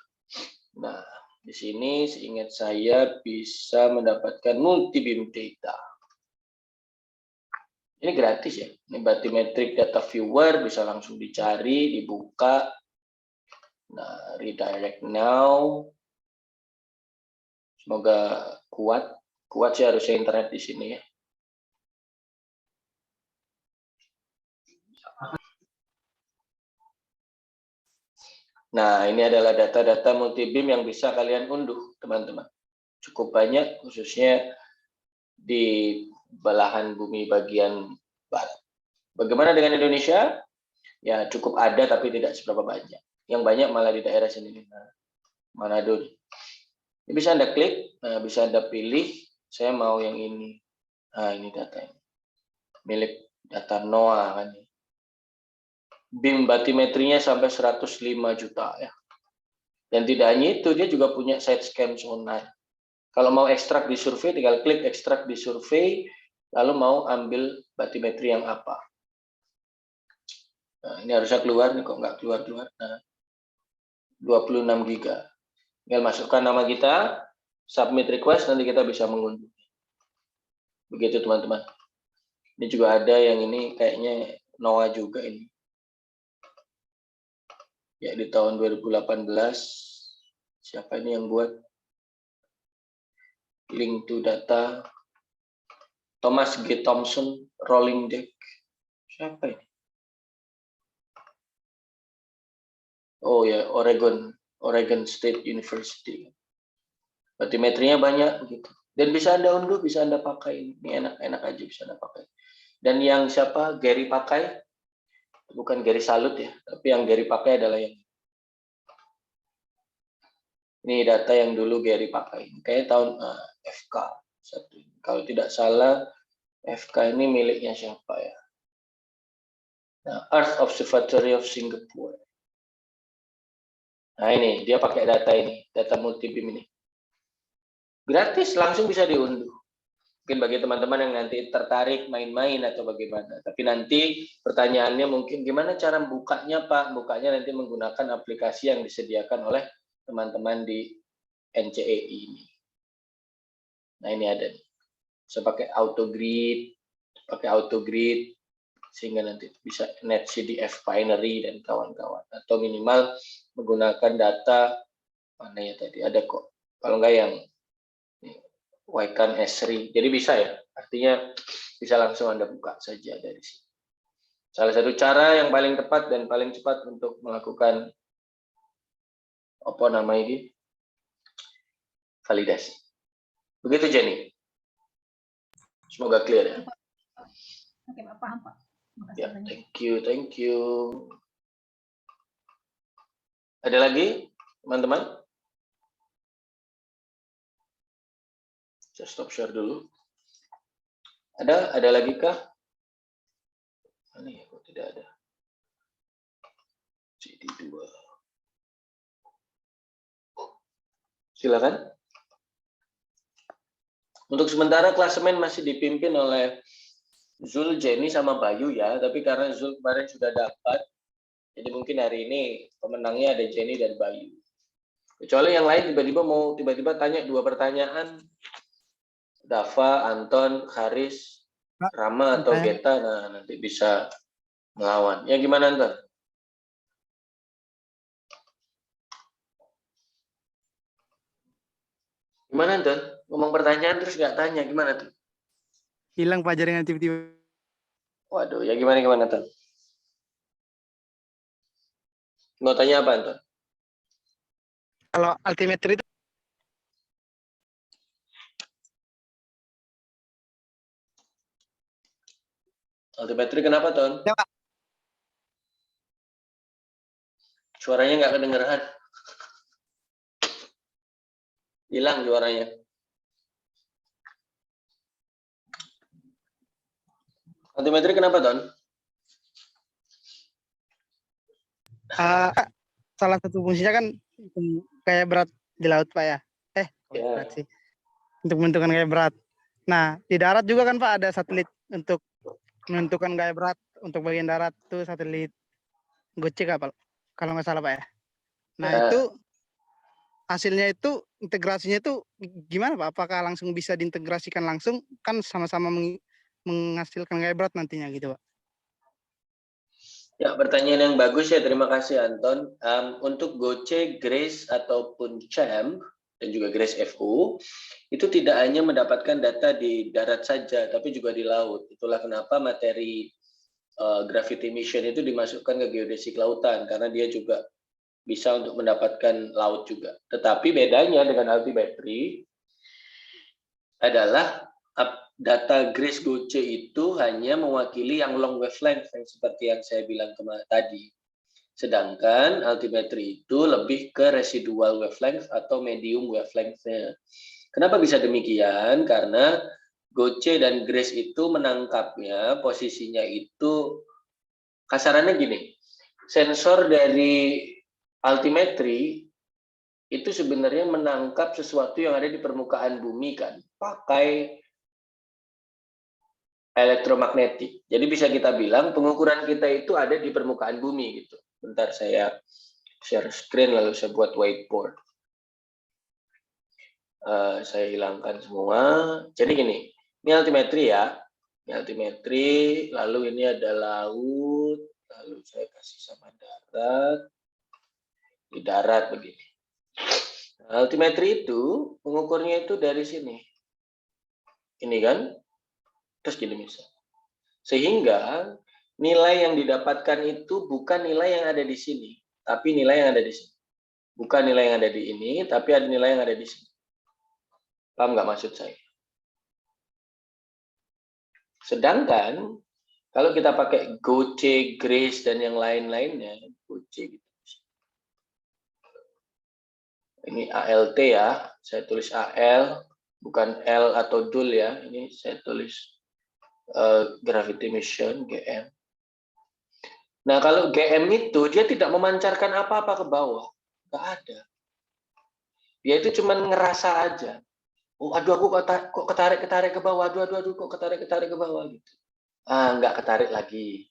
S1: Nah, di sini seingat saya bisa mendapatkan multi beam data. Ini gratis ya. Ini bathymetric data viewer, bisa langsung dicari, dibuka. Nah, redirect now. Semoga kuat. Kuat sih harusnya internet di sini ya. Nah, ini adalah data-data multi beam yang bisa kalian unduh, teman-teman. Cukup banyak, khususnya di belahan bumi bagian barat. Bagaimana dengan Indonesia? Ya, cukup ada, tapi tidak seberapa banyak. Yang banyak malah di daerah sini. Nah, Manado. Ini bisa Anda klik, nah, bisa Anda pilih, saya mau yang ini. Nah, ini datanya. Milik data NOAA kan. Beam batimetrinya sampai 105 juta ya. Dan tidak hanya itu, dia juga punya side scan sonar. Kalau mau ekstrak di survei, tinggal klik ekstrak di survei, lalu mau ambil batimetri yang apa. Nah, ini harusnya keluar nih, kok nggak keluar-keluar. Nah, 26 giga. Tinggal masukkan nama kita, submit request, nanti kita bisa mengunduh. Begitu teman-teman. Ini juga ada yang ini kayaknya NOAA juga ini. Ya, di tahun 2018, siapa ini yang buat? Link to data, Thomas G. Thompson, Rolling Deck. Siapa ini? Oh ya, Oregon State University. Batimetrinya banyak begitu. Dan bisa Anda unduh, bisa Anda pakai. Ini enak-enak aja bisa Anda pakai. Dan yang siapa Gary pakai? Bukan Gary Salut ya, tapi yang Gary pakai adalah yang ini data yang dulu Gary pakai. Kayaknya tahun FK. Kalau tidak salah, FK ini miliknya siapa ya? Nah, Earth Observatory of Singapore. Nah ini, dia pakai data ini, data multi-beam ini. Gratis, langsung bisa diunduh. Mungkin bagi teman-teman yang nanti tertarik main-main atau bagaimana. Tapi nanti pertanyaannya mungkin gimana cara bukanya Pak? Bukanya nanti menggunakan aplikasi yang disediakan oleh teman-teman di NCEI ini. Nah ini ada nih. Bisa pakai autogrid, sehingga nanti bisa NetCDF binary dan kawan-kawan. Atau minimal menggunakan data, mana ya tadi, ada kok. Kalau enggak yang Waikan Esri. Jadi bisa ya, artinya bisa langsung Anda buka saja dari sini. Salah satu cara yang paling tepat dan paling cepat untuk melakukan apa nama ini? Validasi. Begitu Jenny. Semoga clear ya.
S5: Oke Pak, paham Pak. Makasih
S1: Ya,
S5: banyak.
S1: thank you. Ada lagi teman-teman? Saya stop share dulu. Ada lagi kah? Ini kok tidak ada. Jadi 2. Silakan. Untuk sementara klasemen masih dipimpin oleh Zul, Jenny, sama Bayu ya. Tapi karena Zul kemarin sudah dapat, jadi mungkin hari ini pemenangnya ada Jenny dan Bayu. Kecuali yang lain tiba-tiba tanya 2 pertanyaan. Dava, Anton, Haris, Rama atau Geta, nah nanti bisa melawan. Ya gimana Anton? Gimana Anton? Ngomong pertanyaan terus nggak tanya, gimana tuh?
S7: Hilang Pak jaringan tiba-tiba.
S1: Waduh, ya gimana Anton? Mau tanya apa Anton?
S7: Kalau altimeter itu
S1: Altimetri kenapa Ton?
S7: ya, Pak.
S1: Suaranya nggak kedengeran. Hilang suaranya. Altimetri kenapa Ton?
S7: Salah satu fungsinya kan kayak berat di laut Pak ya.
S1: Ya.
S7: Berat sih. Untuk menentukan gaya berat. Nah, di darat juga kan Pak ada satelit untuk menentukan gaya berat. Untuk bagian darat tuh satelit Gocek apa? Kalau nggak salah Pak ya. Nah
S1: Ya.
S7: itu hasilnya itu integrasinya itu gimana Pak? Apakah langsung bisa diintegrasikan langsung? Kan sama-sama menghasilkan gaya berat nantinya gitu Pak.
S1: Ya, pertanyaan yang bagus ya. Terima kasih Anton. Untuk Goce, Grace ataupun Champ dan juga Grace FU itu tidak hanya mendapatkan data di darat saja, tapi juga di laut. Itulah kenapa materi gravity mission itu dimasukkan ke geodesi kelautan karena dia juga bisa untuk mendapatkan laut juga. Tetapi bedanya dengan altimetri adalah data Grace Goce itu hanya mewakili yang long wavelength yang seperti yang saya bilang tadi. Sedangkan altimetri itu lebih ke residual wavelength atau medium wavelength-nya. Kenapa bisa demikian? Karena Goce dan Grace itu menangkapnya, posisinya itu kasarannya gini. Sensor dari altimetri itu sebenarnya menangkap sesuatu yang ada di permukaan bumi kan, pakai elektromagnetik. Jadi bisa kita bilang pengukuran kita itu ada di permukaan bumi gitu. Bentar saya share screen lalu saya buat whiteboard. Saya hilangkan semua. Jadi gini, ini altimetri ya. Ini altimetri, lalu ini ada laut, lalu saya kasih sama darat. Di darat begini. Altimetri itu pengukurnya itu dari sini. Ini kan, terus gini misalnya. Sehingga nilai yang didapatkan itu bukan nilai yang ada di sini, tapi nilai yang ada di sini. Bukan nilai yang ada di ini, tapi ada nilai yang ada di sini. Paham nggak maksud saya? Sedangkan kalau kita pakai Goce, Grace, dan yang lain-lainnya, Goce gitu. Ini ALT ya, saya tulis AL, bukan L atau DUL ya. Ini saya tulis gravity mission, GM. Nah, kalau GM itu dia tidak memancarkan apa-apa ke bawah. Nggak ada. Dia itu cuma ngerasa aja. Oh, aduh aku kok ketarik ke bawah. Aduh kok ketarik ke bawah gitu. Nggak ketarik lagi.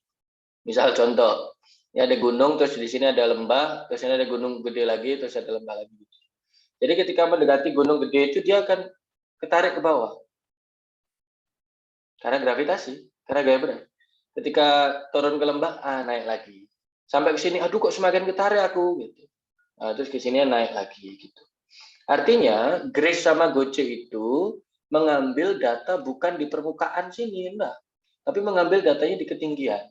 S1: Misal contoh, ini ada gunung, terus di sini ada lembah, terus ini ada gunung gede lagi, terus ada lembah lagi. Jadi ketika mendekati gunung gede itu dia akan ketarik ke bawah. Karena gravitasi, karena gaya berat. Ketika turun ke lembah, naik lagi. Sampai ke sini, aduh kok semakin ketarik aku gitu. Terus ke sini naik lagi gitu. Artinya Grace sama Goce itu mengambil data bukan di permukaan sini, enggak. Tapi mengambil datanya di ketinggian.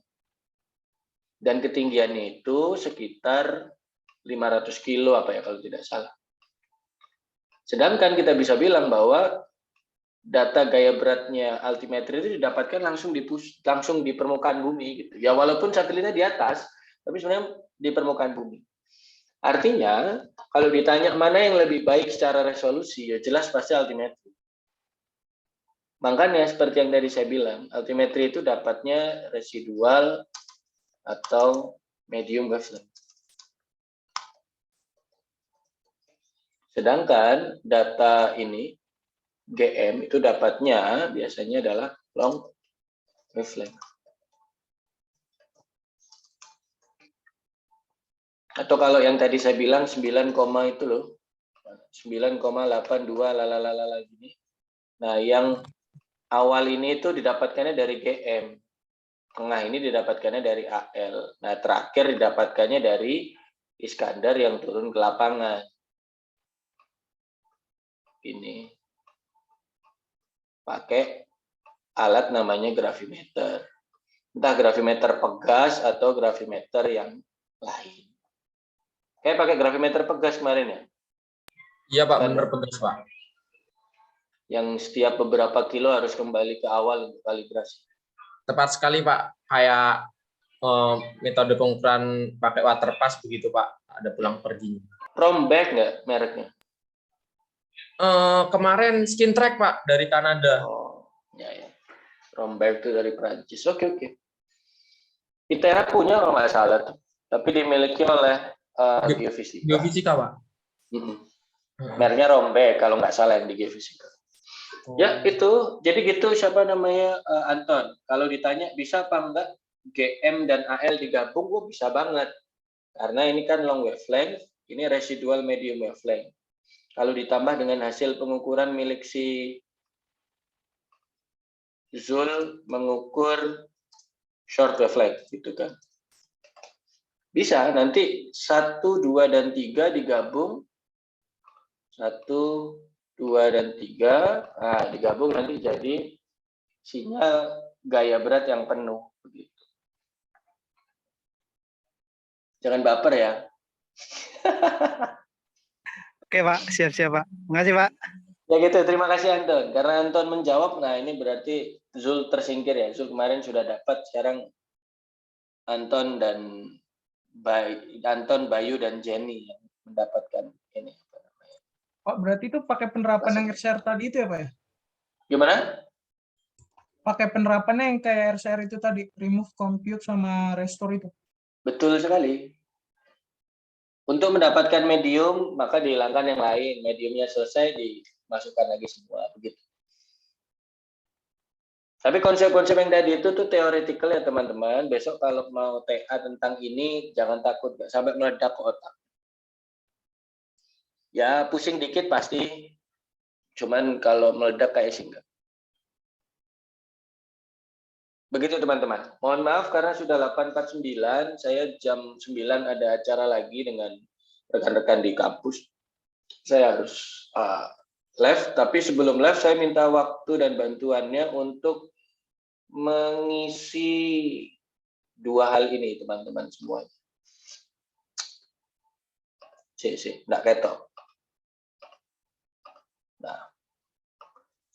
S1: Dan ketinggiannya itu sekitar 500 kilo apa ya kalau tidak salah. Sedangkan kita bisa bilang bahwa data gaya beratnya altimetri itu didapatkan langsung di permukaan bumi gitu. Ya walaupun satelitnya di atas, tapi sebenarnya di permukaan bumi. Artinya kalau ditanya mana yang lebih baik secara resolusi, ya jelas pasti altimetri. Makanya seperti yang tadi saya bilang, altimetri itu dapatnya residual atau medium wavelength. Sedangkan data ini GM itu dapatnya biasanya adalah long wavelength. Atau kalau yang tadi saya bilang 9, itu loh. 9,82 lalalala gini. Nah, yang awal ini itu didapatkannya dari GM. Tengah ini didapatkannya dari AL. Nah, terakhir didapatkannya dari Iskandar yang turun ke lapangan. Ini. Pakai alat namanya gravimeter. Entah gravimeter pegas atau gravimeter yang lain. Kayak pakai gravimeter pegas kemarin ya?
S8: Iya Pak,
S1: Kan?
S8: benar pegas Pak.
S1: Yang setiap beberapa kilo harus kembali ke awal untuk kalibrasi.
S8: Tepat sekali Pak, kayak metode pengukuran pakai water pass begitu Pak, ada pulang perginya.
S1: Romback nggak mereknya?
S8: Kemarin Skin Track Pak dari Kanada.
S1: Oh, ya. Romback itu dari Prancis. Oke. ITERA punya kalau nggak salah tuh, tapi dimiliki oleh Geofisika.
S8: Geofisika Pak.
S1: Mereknya Romback kalau nggak salah yang di Geofisika. Ya itu, jadi gitu siapa namanya Anton. Kalau ditanya bisa apa enggak GM dan AL digabung, gue bisa banget. Karena ini kan long wavelength, ini residual medium wavelength. Kalau ditambah dengan hasil pengukuran milik si Zul mengukur short wavelength gitu kan. Bisa nanti 1, 2, dan 3 digabung. 1, 2, dan 3, nah, digabung nanti jadi sinyal gaya berat yang penuh. Begitu. Jangan baper ya.
S7: Oke Pak, siap-siap Pak. Makasih Pak.
S1: Ya gitu, terima kasih Anton. Karena Anton menjawab, nah ini berarti Zul tersingkir ya. Zul kemarin sudah dapat, sekarang Anton, Bayu, dan Jenny yang mendapatkan ini.
S9: Pak, berarti itu pakai penerapan yang RCR tadi itu ya Pak ya?
S1: Gimana?
S9: Pakai penerapannya yang kayak RCR itu tadi, remove, compute, sama restore itu.
S1: Betul sekali. Untuk mendapatkan medium, maka dihilangkan yang lain. Mediumnya selesai, dimasukkan lagi semua. Begitu. Tapi konsep-konsep yang tadi itu tuh theoretical ya teman-teman. Besok kalau mau TA tentang ini, jangan takut. Nggak sampai meledak ke otak. Ya pusing dikit pasti. Cuman kalau meledak kayak sih enggak. Begitu teman-teman. Mohon maaf karena sudah 8.49, saya jam 9 ada acara lagi dengan rekan-rekan di kampus. Saya harus live, tapi sebelum live saya minta waktu dan bantuannya untuk mengisi 2 hal ini teman-teman semuanya. Enggak ketok. Nah,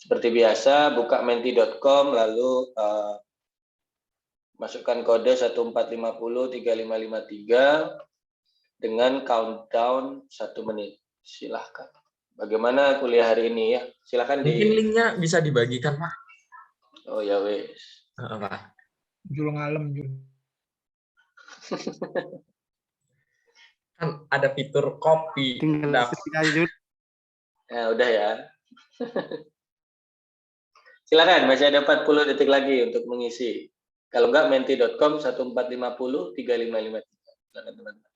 S1: seperti biasa buka menti.com lalu masukkan kode 14503553 dengan countdown 1 menit. Silahkan. Bagaimana kuliah hari ini ya? Silahkan
S8: Mungkin linknya bisa dibagikan Pak.
S1: Oh ya wes.
S8: Pak.
S9: Jul ngalem, Jul.
S8: Kan ada fitur copy.
S7: Tinggal ketik aja dulu.
S1: Ya udah ya. Silakan, masih ada 40 detik lagi untuk mengisi. Kalau enggak menti.com 14503553. Silakan teman-teman.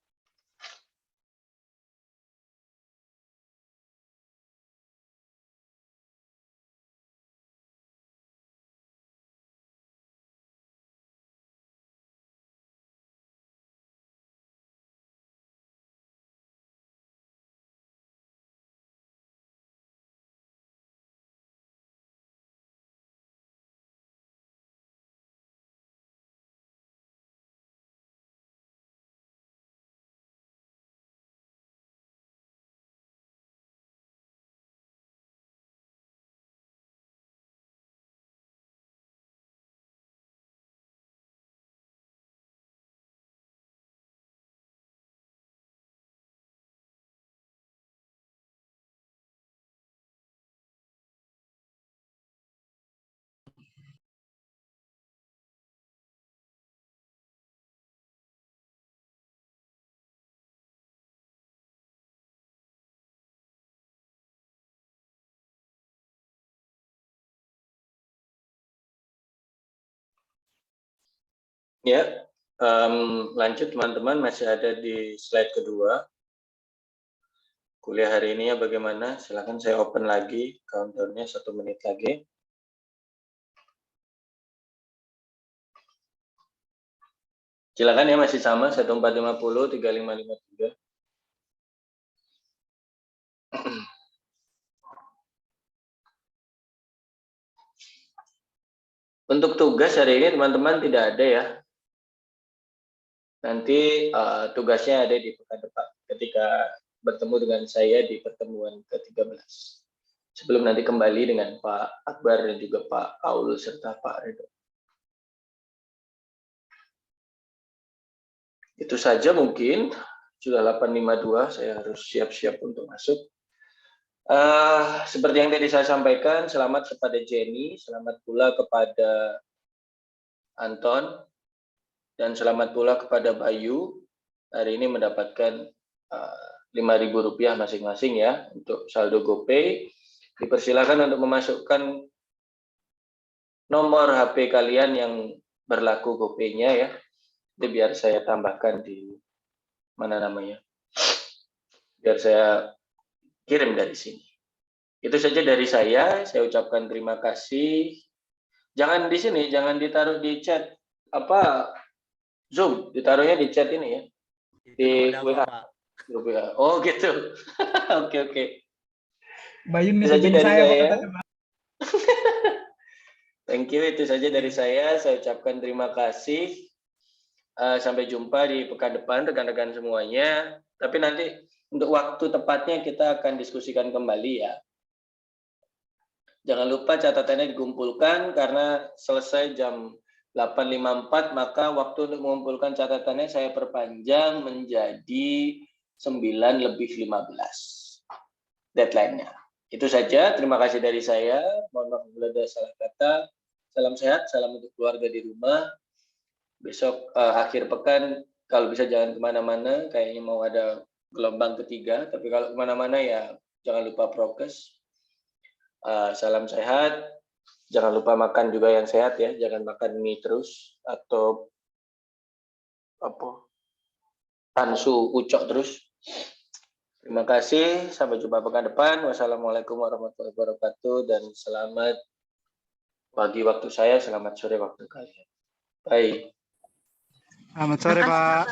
S1: Ya, lanjut teman-teman, masih ada di slide kedua. Kuliah hari ini ya bagaimana? Silakan saya open lagi counternya 1 menit lagi. Silakan ya, masih sama 1450 3553. Untuk tugas hari ini teman-teman tidak ada ya. Nanti tugasnya ada di pekan depan ketika bertemu dengan saya di pertemuan ke-13. Sebelum nanti kembali dengan Pak Akbar dan juga Pak Aul serta Pak Redo. Itu saja mungkin. Sudah 8.52, saya harus siap-siap untuk masuk. Seperti yang tadi saya sampaikan, selamat kepada Jenny, selamat pula kepada Anton, dan selamat pula kepada Bayu. Hari ini mendapatkan Rp5.000 masing-masing ya untuk saldo GoPay. Dipersilakan untuk memasukkan nomor HP kalian yang berlaku GoPay-nya ya. Itu biar saya tambahkan di mana namanya. Biar saya kirim dari sini. Itu saja dari saya ucapkan terima kasih. Jangan di sini, jangan ditaruh di chat Zoom, ditaruhnya di chat ini ya. Di WA. Oh gitu. Oke.
S9: Bayu
S1: Itu saja
S9: nitipin
S1: dari
S9: saya, Pak,
S1: saya.
S9: katanya, Pak.
S1: Thank you, itu saja dari saya. Saya ucapkan terima kasih. Sampai jumpa di pekan depan rekan-rekan semuanya. Tapi nanti untuk waktu tepatnya kita akan diskusikan kembali ya. Jangan lupa catatannya dikumpulkan karena selesai jam 8.54, maka waktu untuk mengumpulkan catatannya saya perpanjang menjadi 9:15 deadline-nya. Itu saja, terima kasih dari saya. Mohon maaf bila ada salah kata. Salam sehat, salam untuk keluarga di rumah. Besok akhir pekan, kalau bisa jangan kemana-mana, kayaknya mau ada gelombang ketiga, tapi kalau kemana-mana ya jangan lupa prokes. Salam sehat, jangan lupa makan juga yang sehat ya, jangan makan mie terus atau tansu ucok terus. Terima kasih, sampai jumpa pekan depan. Wassalamualaikum warahmatullahi wabarakatuh dan selamat pagi waktu saya, selamat sore waktu kalian. Bye.
S7: Selamat sore, Pak.